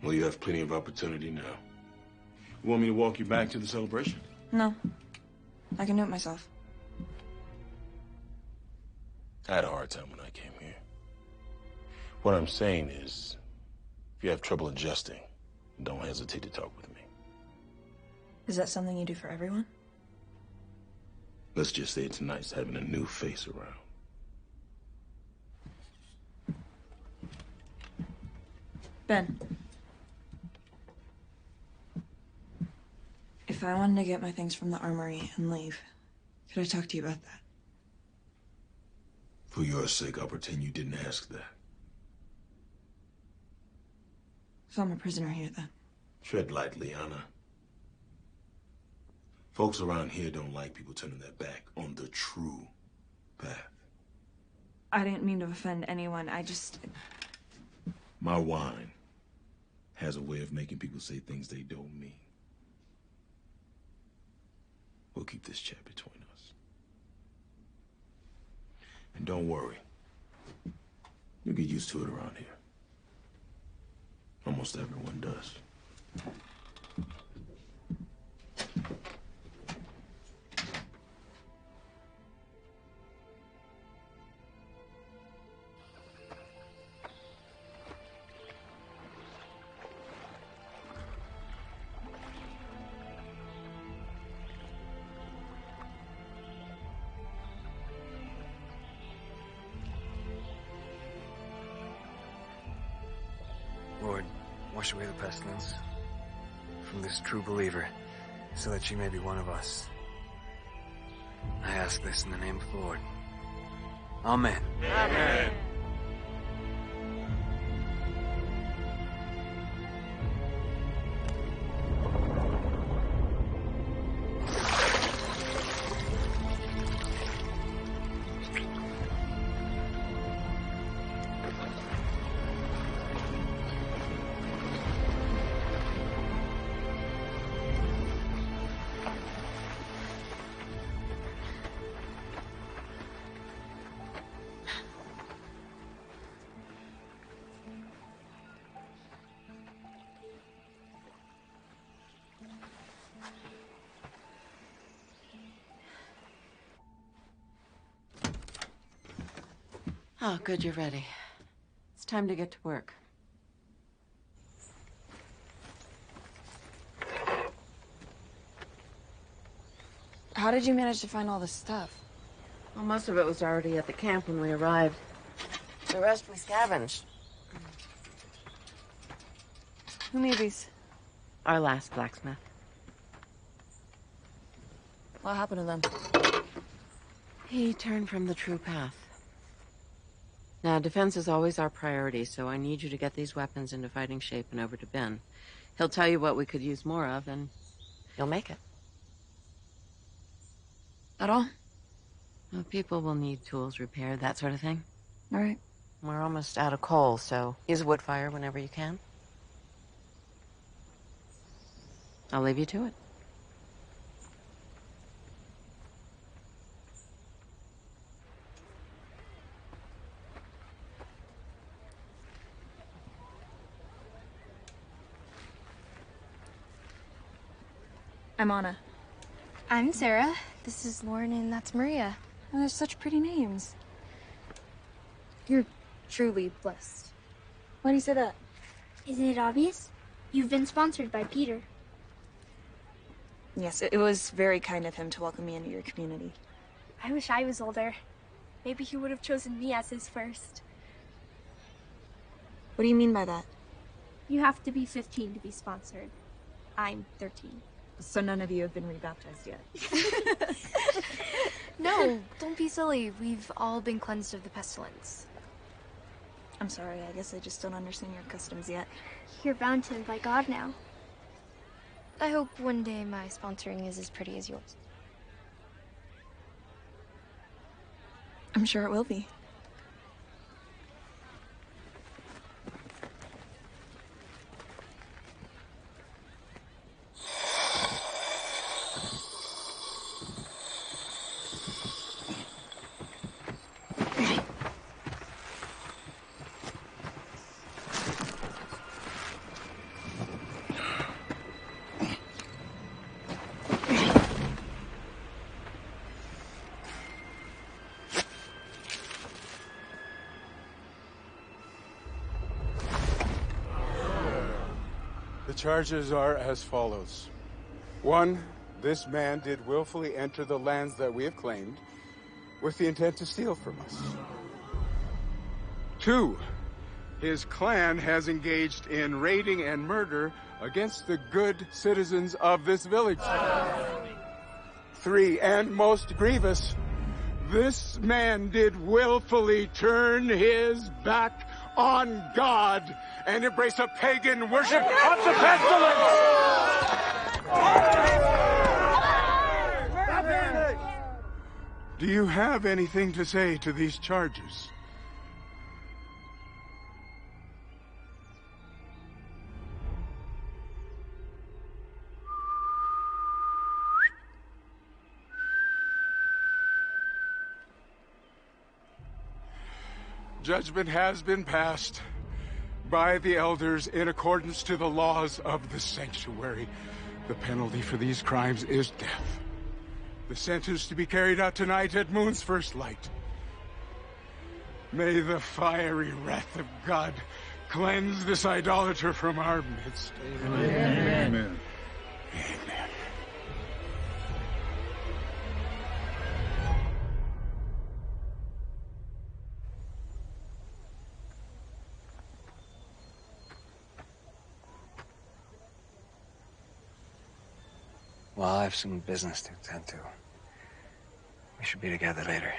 [SPEAKER 8] Well, you have plenty of opportunity now. You want me to walk you back to the celebration?
[SPEAKER 1] No. I can do it myself.
[SPEAKER 8] I had a hard time when I came here. What I'm saying is, if you have trouble adjusting, don't hesitate to talk with me.
[SPEAKER 1] Is that something you do for everyone?
[SPEAKER 8] Let's just say it's nice having a new face around.
[SPEAKER 1] Ben. If I wanted to get my things from the armory and leave, could I talk to you about that?
[SPEAKER 8] For your sake, I'll pretend you didn't ask that.
[SPEAKER 1] So I'm a prisoner here, then.
[SPEAKER 8] Tread lightly, Anna. Folks around here don't like people turning their back on the true path.
[SPEAKER 1] I didn't mean to offend anyone. I just...
[SPEAKER 8] My wine has a way of making people say things they don't mean. We'll keep this chat between us. And don't worry. You'll get used to it around here. Almost everyone does.
[SPEAKER 10] Lord, wash away the pestilence from this true believer, so that she may be one of us. I ask this in the name of the Lord. Amen.
[SPEAKER 8] Amen.
[SPEAKER 7] Oh, good, you're ready. It's time to get to work.
[SPEAKER 1] How did you manage to find all this stuff?
[SPEAKER 7] Well, most of it was already at the camp when we arrived. The rest we scavenged.
[SPEAKER 1] Who made these?
[SPEAKER 7] Our last blacksmith.
[SPEAKER 1] What happened to them?
[SPEAKER 7] He turned from the true path. Now, defense is always our priority, so I need you to get these weapons into fighting shape and over to Ben. He'll tell you what we could use more of, and you'll make it.
[SPEAKER 1] That all?
[SPEAKER 7] Well, people will need tools repaired, that sort of thing.
[SPEAKER 1] All right.
[SPEAKER 7] We're almost out of coal, so use a wood fire whenever you can. I'll leave you to it.
[SPEAKER 1] I'm Anna.
[SPEAKER 11] I'm Sarah. This is Lauren, and that's Maria.
[SPEAKER 1] Oh, they're such pretty names.
[SPEAKER 11] You're truly blessed.
[SPEAKER 1] Why do you say that?
[SPEAKER 11] Isn't it obvious? You've been sponsored by Peter.
[SPEAKER 1] Yes, it was very kind of him to welcome me into your community.
[SPEAKER 11] I wish I was older. Maybe he would have chosen me as his first.
[SPEAKER 1] What do you mean by that?
[SPEAKER 11] You have to be 15 to be sponsored. I'm 13.
[SPEAKER 1] So none of you have been rebaptized yet?
[SPEAKER 11] No, don't be silly. We've all been cleansed of the pestilence.
[SPEAKER 1] I'm sorry, I guess I just don't understand your customs yet.
[SPEAKER 11] You're bound to by God now. I hope one day my sponsoring is as pretty as yours.
[SPEAKER 1] I'm sure it will be.
[SPEAKER 9] The charges are as follows. 1, this man did willfully enter the lands that we have claimed with the intent to steal from us. 2, his clan has engaged in raiding and murder against the good citizens of this village. 3, and most grievous, this man did willfully turn his back on God and embrace a pagan worship of the pestilence! Do you have anything to say to these charges? Judgment has been passed by the elders in accordance to the laws of the sanctuary. The penalty for these crimes is death. The sentence to be carried out tonight at moon's first light. May the fiery wrath of God cleanse this idolater from our midst. Amen. Amen. Amen. Amen.
[SPEAKER 4] Well, I have some business to attend to. We should be together later.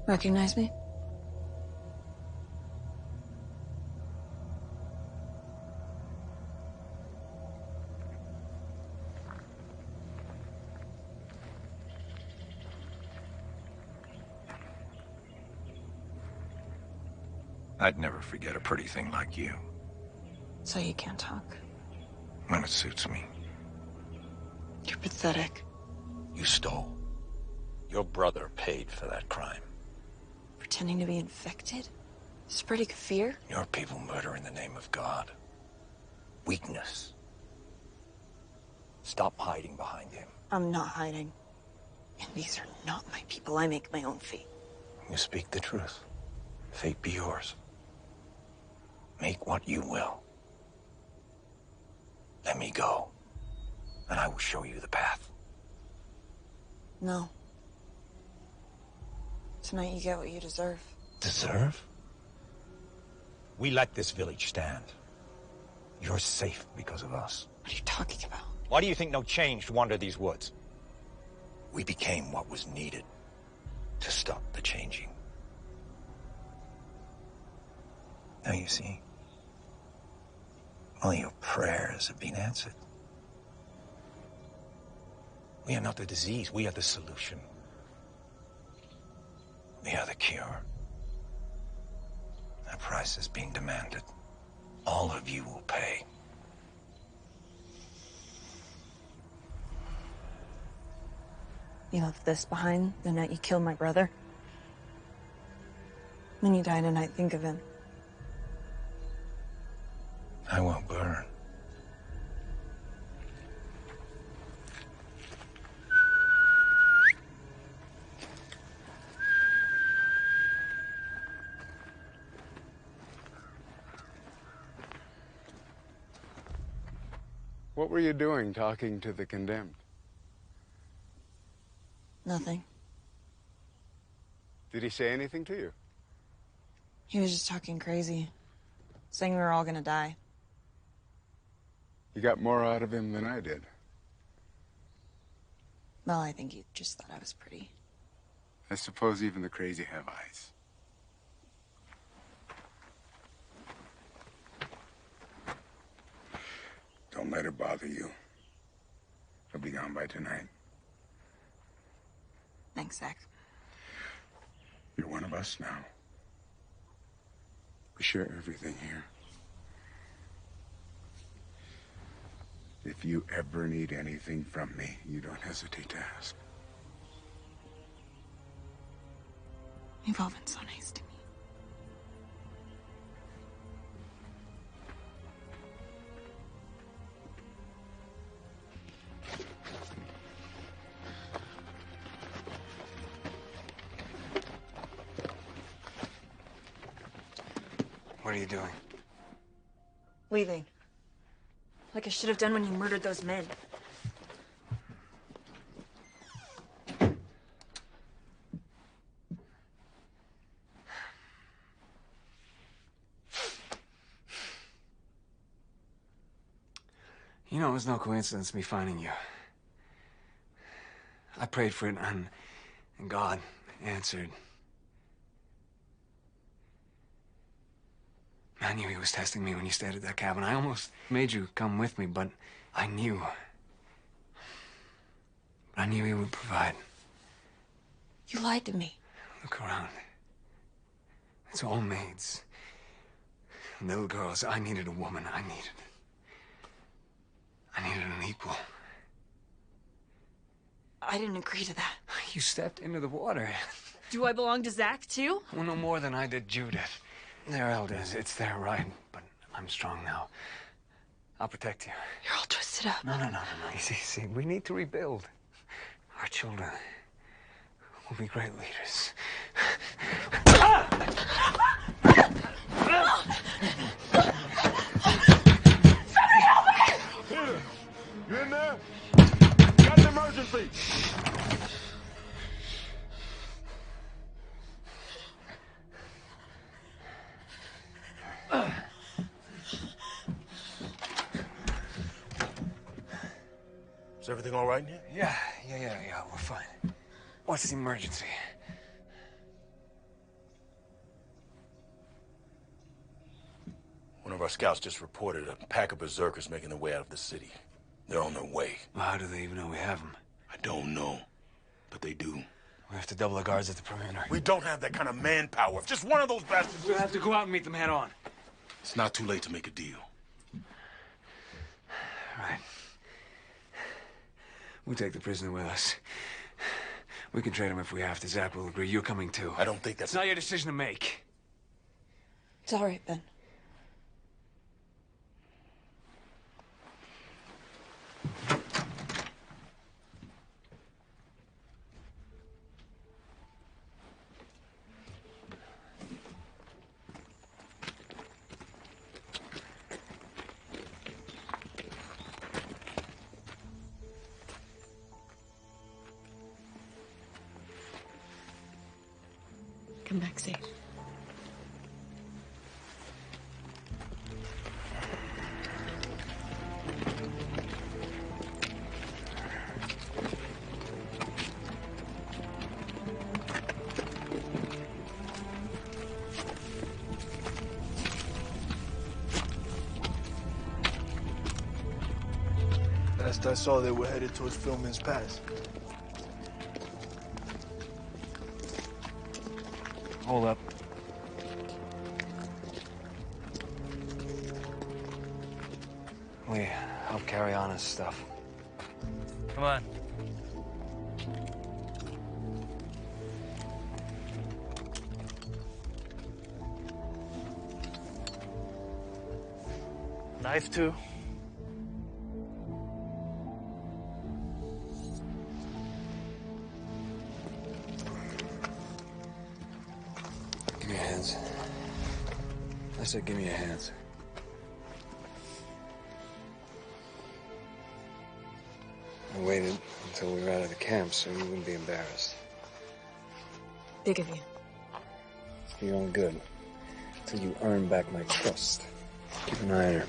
[SPEAKER 1] Recognize me?
[SPEAKER 12] I'd never forget a pretty thing like you.
[SPEAKER 1] So you can't talk.
[SPEAKER 12] When it suits me.
[SPEAKER 1] You're pathetic.
[SPEAKER 12] You stole. Your brother paid for that crime.
[SPEAKER 1] Pretending to be infected? Spreading fear?
[SPEAKER 12] Your people murder in the name of God. Weakness. Stop hiding behind him.
[SPEAKER 1] I'm not hiding. And these are not my people. I make my own fate.
[SPEAKER 12] You speak the truth. Fate be yours. Make what you will. Let me go, and I will show you the path.
[SPEAKER 1] No. Tonight you get what you deserve.
[SPEAKER 12] Deserve? We let this village stand. You're safe because of us.
[SPEAKER 1] What are you talking about?
[SPEAKER 12] Why do you think no change wandered these woods? We became what was needed to stop the changing. Now you see, all your prayers have been answered. We are not the disease, we are the solution. We are the cure. The price is being demanded. All of you will pay.
[SPEAKER 1] You left this behind the night you killed my brother. Then you died and I think of him.
[SPEAKER 12] I won't burn.
[SPEAKER 9] What were you doing talking to the condemned?
[SPEAKER 1] Nothing.
[SPEAKER 9] Did he say anything to you?
[SPEAKER 1] He was just talking crazy. Saying we were all gonna die.
[SPEAKER 9] You got more out of him than I did.
[SPEAKER 1] Well, I think he just thought I was pretty.
[SPEAKER 9] I suppose even the crazy have eyes. Don't let her bother you. She'll be gone by tonight.
[SPEAKER 1] Thanks, Zach.
[SPEAKER 9] You're one of us now. We share everything here. If you ever need anything from me, you don't hesitate to ask.
[SPEAKER 1] You've all been so nice to me.
[SPEAKER 4] What are you doing?
[SPEAKER 1] Leaving. Like I should have done when you murdered those men.
[SPEAKER 4] You know, it was no coincidence me finding you. I prayed for it, and God answered. I knew he was testing me when you stayed at that cabin. I almost made you come with me, but I knew. I knew he would provide.
[SPEAKER 1] You lied to me.
[SPEAKER 4] Look around. It's all maids. Little girls. I needed a woman. I needed an equal.
[SPEAKER 1] I didn't agree to that.
[SPEAKER 4] You stepped into the water.
[SPEAKER 1] Do I belong to Zach, too?
[SPEAKER 4] Well, no more than I did Judith. They're elders. It's their right. But I'm strong now. I'll protect you.
[SPEAKER 1] You're all twisted up.
[SPEAKER 4] No. See, we need to rebuild. Our children will be great leaders.
[SPEAKER 8] Somebody help me! Here, you in there? Got an emergency! Is everything all right in here?
[SPEAKER 4] Yeah, we're fine. What's the emergency?
[SPEAKER 8] One of our scouts just reported a pack of berserkers making their way out of the city. They're on their way.
[SPEAKER 4] Well, how do they even know we have them?
[SPEAKER 8] I don't know, but they do.
[SPEAKER 4] We have to double the guards at the perimeter.
[SPEAKER 8] We don't have that kind of manpower. If just one of those bastards...
[SPEAKER 4] We'll have to go out and meet them head on.
[SPEAKER 8] It's not too late to make a deal.
[SPEAKER 4] All right. We'll take the prisoner with us. We can trade him if we have to. Zap will agree. You're coming too.
[SPEAKER 8] I don't think that's...
[SPEAKER 4] It's not your decision to make.
[SPEAKER 1] It's all right, Ben.
[SPEAKER 7] Come back safe.
[SPEAKER 13] Last I saw, they were headed towards Philman's Pass.
[SPEAKER 4] Hold up. We help carry on his stuff.
[SPEAKER 14] Come on. Knife too?
[SPEAKER 4] Give me your hands. I said give me your hands. I waited until we were out of the camp so you wouldn't be embarrassed.
[SPEAKER 1] Big of you.
[SPEAKER 4] It's for your own good. Until you earn back my trust. Keep an eye on her.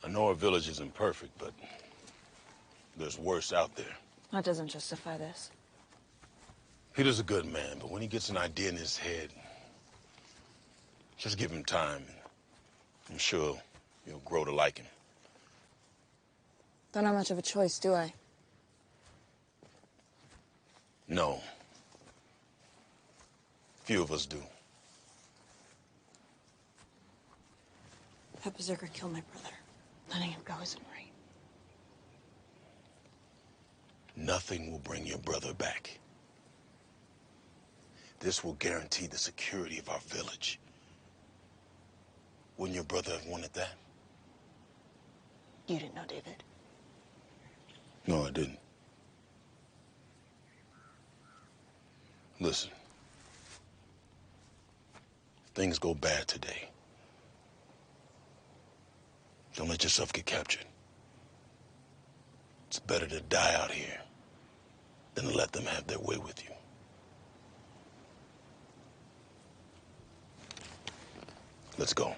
[SPEAKER 8] I know our village isn't perfect, but there's worse out there.
[SPEAKER 1] That doesn't justify this.
[SPEAKER 8] Peter's a good man, but when he gets an idea in his head, just give him time. I'm sure you'll grow to like him.
[SPEAKER 1] Don't have much of a choice, do I?
[SPEAKER 8] No. Few of us do.
[SPEAKER 1] That berserker killed my brother. Letting him go isn't right.
[SPEAKER 8] Nothing will bring your brother back. This will guarantee the security of our village. Wouldn't your brother have wanted that?
[SPEAKER 1] You didn't know, David.
[SPEAKER 8] No, I didn't. Listen. If things go bad today, don't let yourself get captured. It's better to die out here than to let them have their way with you. Let's go.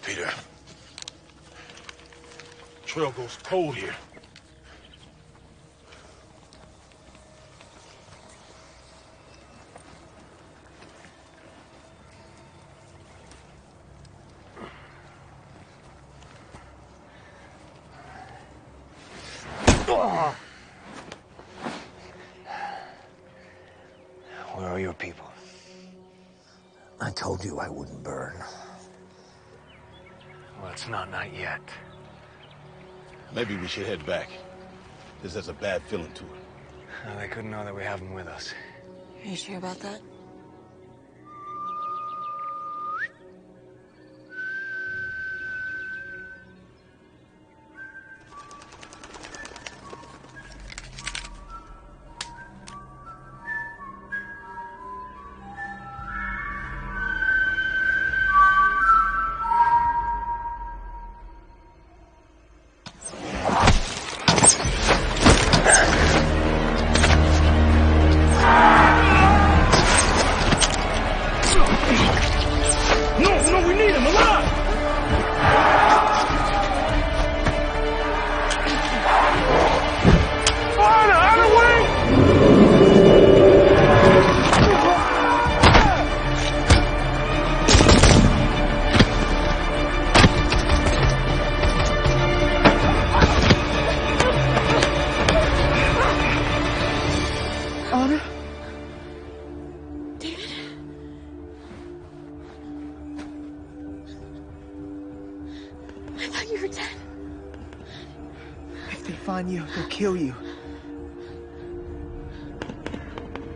[SPEAKER 8] Peter. Trail goes cold here.
[SPEAKER 4] Where are your people?
[SPEAKER 12] I told you I wouldn't burn.
[SPEAKER 4] Well, it's not yet.
[SPEAKER 8] Maybe we should head back. This has a bad feeling to it.
[SPEAKER 4] No, they couldn't know that we have them with us.
[SPEAKER 1] Are you sure about that?
[SPEAKER 2] If they find you, they'll kill you.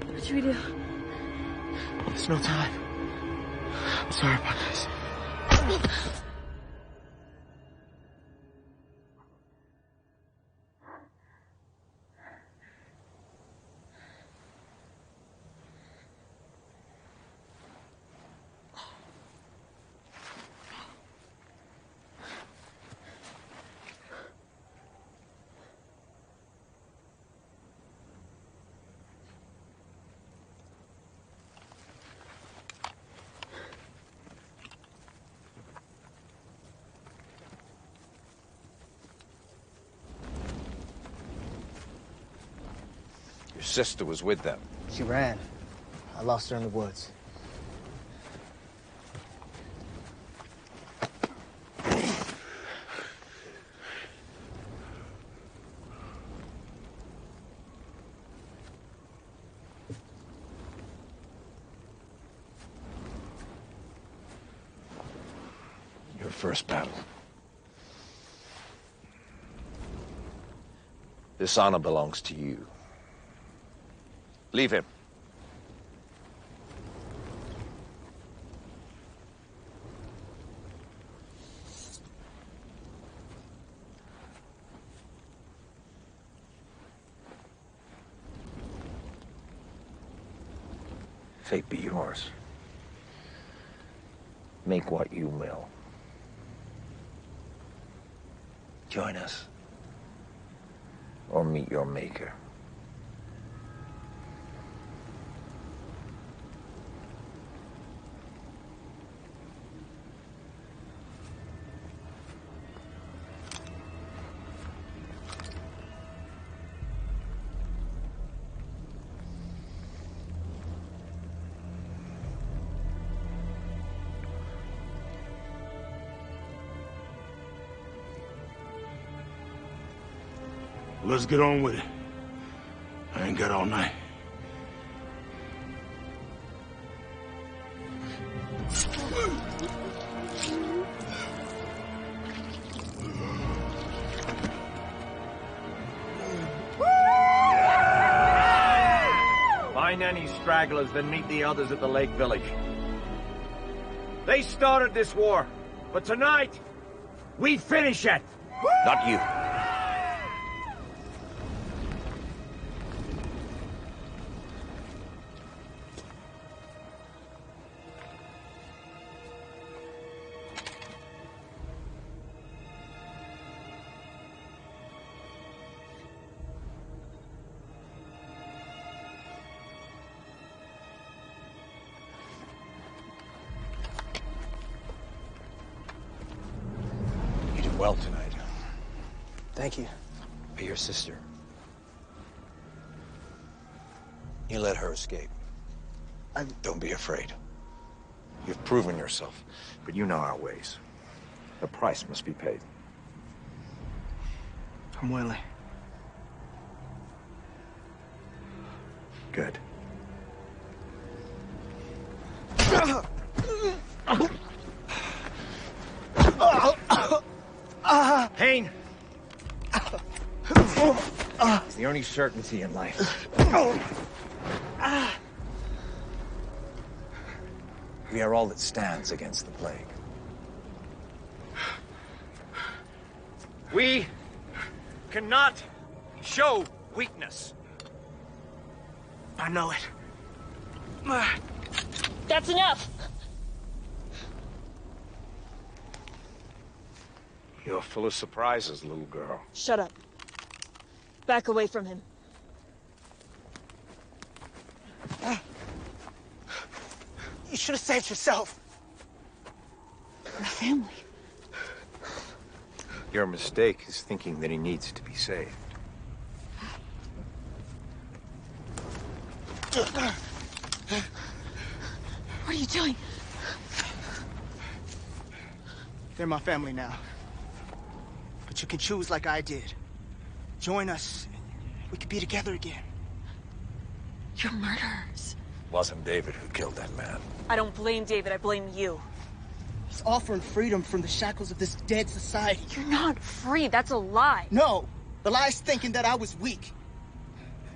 [SPEAKER 1] What should we do?
[SPEAKER 2] There's no time. I'm sorry about this.
[SPEAKER 12] Your sister was with them.
[SPEAKER 2] She ran. I lost her in the woods.
[SPEAKER 12] Your first battle. This honor belongs to you. Leave him. Fate be yours. Make what you will. Join us. Or meet your maker.
[SPEAKER 8] Let's get on with it. I ain't got all night.
[SPEAKER 12] Find any stragglers, then meet the others at the Lake Village. They started this war, but tonight, we finish it. Not you. Well tonight.
[SPEAKER 2] Thank you.
[SPEAKER 12] But your sister. You let her escape. Don't be afraid. You've proven yourself, but you know our ways. The price must be paid.
[SPEAKER 2] I'm willing.
[SPEAKER 12] Good. Pain! It's the only certainty in life. We are all that stands against the plague. We cannot show weakness.
[SPEAKER 2] I know it.
[SPEAKER 1] That's enough!
[SPEAKER 12] You're full of surprises, little girl.
[SPEAKER 1] Shut up. Back away from him.
[SPEAKER 2] You should have saved yourself.
[SPEAKER 1] We're a family.
[SPEAKER 12] Your mistake is thinking that he needs to be saved.
[SPEAKER 1] What are you doing?
[SPEAKER 2] They're my family now. But you can choose like I did. Join us. We could be together again.
[SPEAKER 1] You're murderers.
[SPEAKER 12] Wasn't David who killed that man.
[SPEAKER 1] I don't blame David, I blame you.
[SPEAKER 2] He's offering freedom from the shackles of this dead society.
[SPEAKER 1] You're not free, that's a lie.
[SPEAKER 2] No, The lies thinking that I was weak.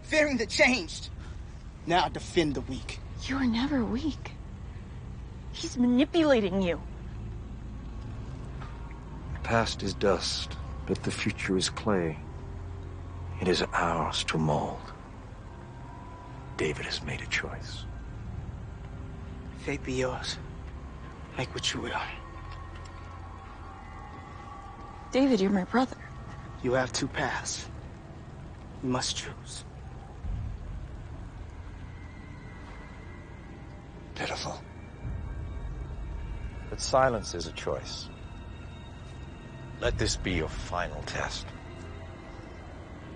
[SPEAKER 2] Fearing the changed. Now I defend the weak.
[SPEAKER 1] You were never weak. He's manipulating you.
[SPEAKER 12] The past is dust, but the future is clay. It is ours to mold. David has made a choice.
[SPEAKER 2] Fate be yours. Make what you will.
[SPEAKER 1] David, you're my brother.
[SPEAKER 2] You have two paths. You must choose.
[SPEAKER 12] Pitiful. But silence is a choice. Let this be your final test.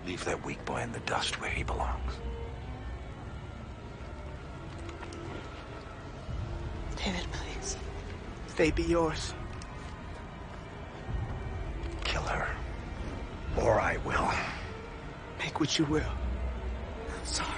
[SPEAKER 12] Leave that weak boy in the dust where he belongs.
[SPEAKER 1] David, please.
[SPEAKER 2] Fate be yours.
[SPEAKER 12] Kill her. Or I will.
[SPEAKER 2] Make what you will.
[SPEAKER 1] I'm sorry.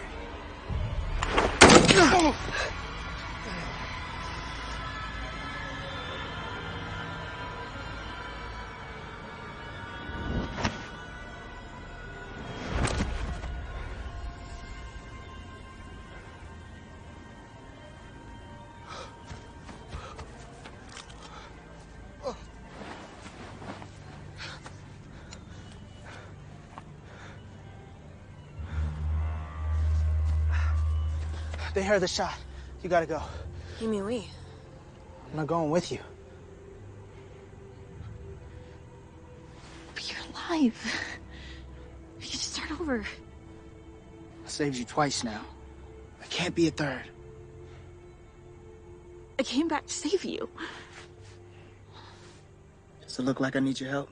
[SPEAKER 2] They heard the shot. You gotta go.
[SPEAKER 1] You mean we?
[SPEAKER 2] I'm not going with you.
[SPEAKER 1] But you're alive. We can just start over.
[SPEAKER 2] I saved you twice now. I can't be a third.
[SPEAKER 1] I came back to save you.
[SPEAKER 2] Does it look like I need your help?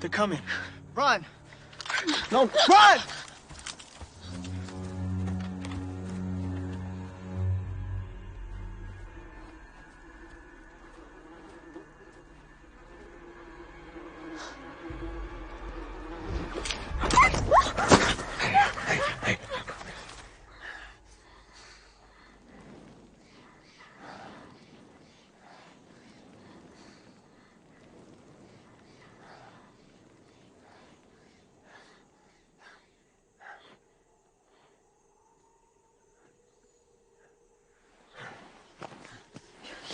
[SPEAKER 2] They're coming. Run! No, run!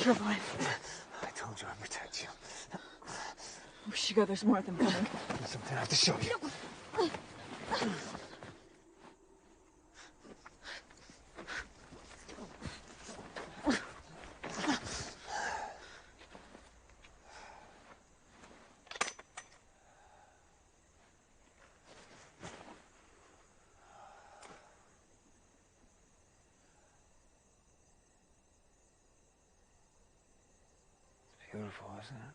[SPEAKER 1] You're alive.
[SPEAKER 4] I told you I'd protect you.
[SPEAKER 1] We should go. There's more of them coming.
[SPEAKER 4] There's something I have to show you. Beautiful, isn't it?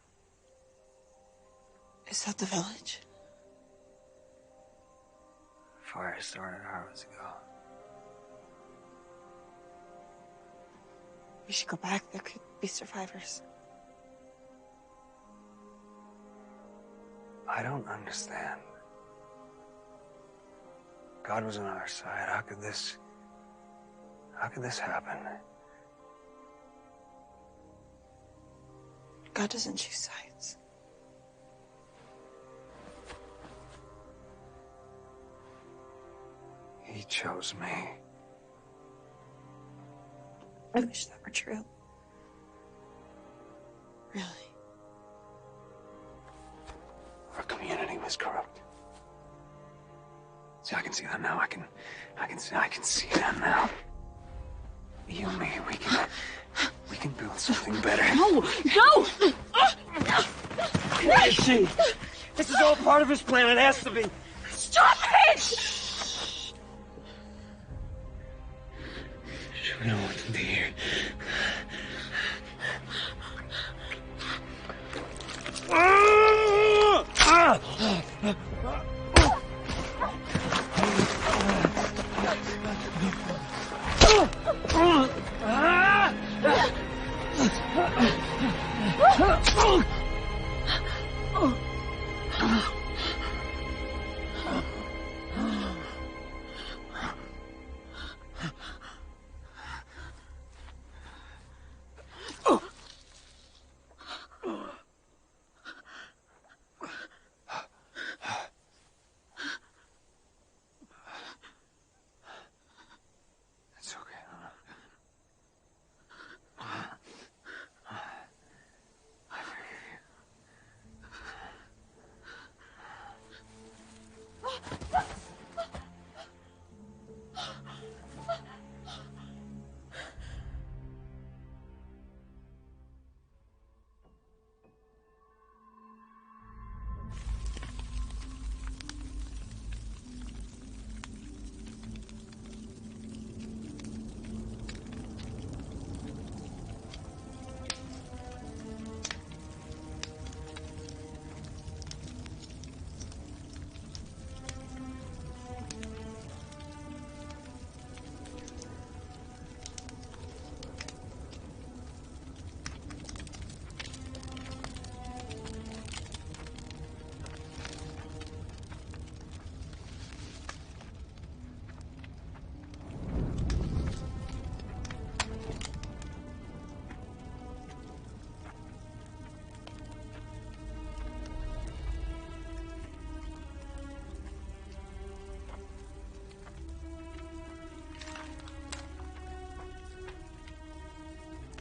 [SPEAKER 1] Is that the village?
[SPEAKER 4] Fire started hours ago.
[SPEAKER 1] We should go back. There could be survivors.
[SPEAKER 4] I don't understand. God was on our side. How could this happen?
[SPEAKER 1] God doesn't choose sides.
[SPEAKER 4] He chose me.
[SPEAKER 1] I wish that were true. Really.
[SPEAKER 4] Our community was corrupt. See, I can see that now. I can see that now. You and me, we can build something better.
[SPEAKER 1] No! No!
[SPEAKER 6] Where is she? This is all part of his plan. It has to be.
[SPEAKER 1] Stop it!
[SPEAKER 10] We don't want them to hear.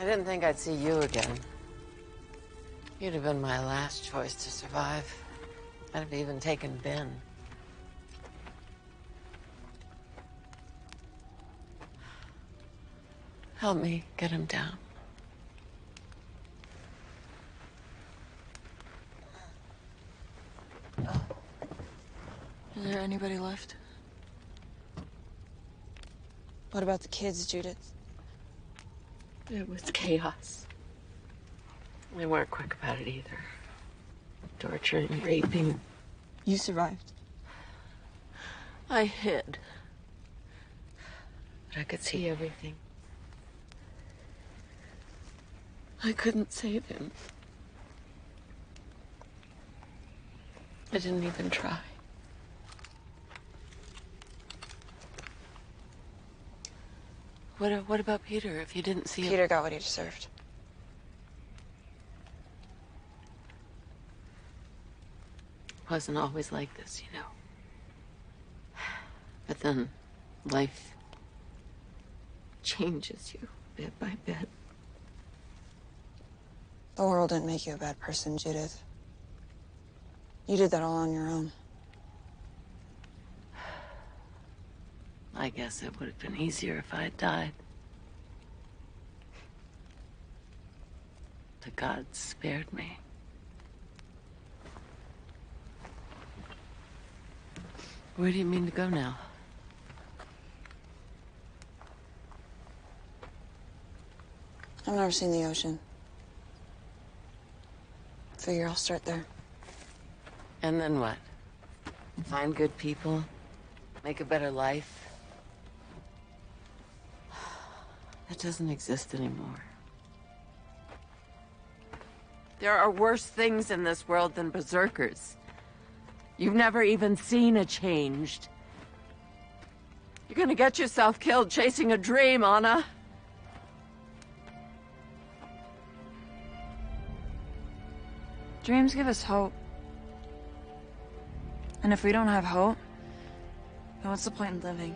[SPEAKER 7] I didn't think I'd see you again. You'd have been my last choice to survive. I'd have even taken Ben. Help me get him down.
[SPEAKER 1] Is there anybody left? What about the kids, Judith?
[SPEAKER 7] It was chaos. They weren't quick about it either. Torturing, raping.
[SPEAKER 1] You survived.
[SPEAKER 7] I hid. But I could see everything. I couldn't save him. I didn't even try. What about Peter, if you didn't see him?
[SPEAKER 1] Peter got what he deserved.
[SPEAKER 7] Wasn't always like this, you know. But then life changes you bit by bit.
[SPEAKER 1] The world didn't make you a bad person, Judith. You did that all on your own.
[SPEAKER 7] I guess it would have been easier if I had died. The gods spared me. Where do you mean to go now?
[SPEAKER 1] I've never seen the ocean. Figure I'll start there.
[SPEAKER 7] And then what? Find good people? Make a better life? That doesn't exist anymore. There are worse things in this world than berserkers. You've never even seen a changed. You're gonna get yourself killed chasing a dream, Anna.
[SPEAKER 1] Dreams give us hope. And if we don't have hope, then what's the point in living?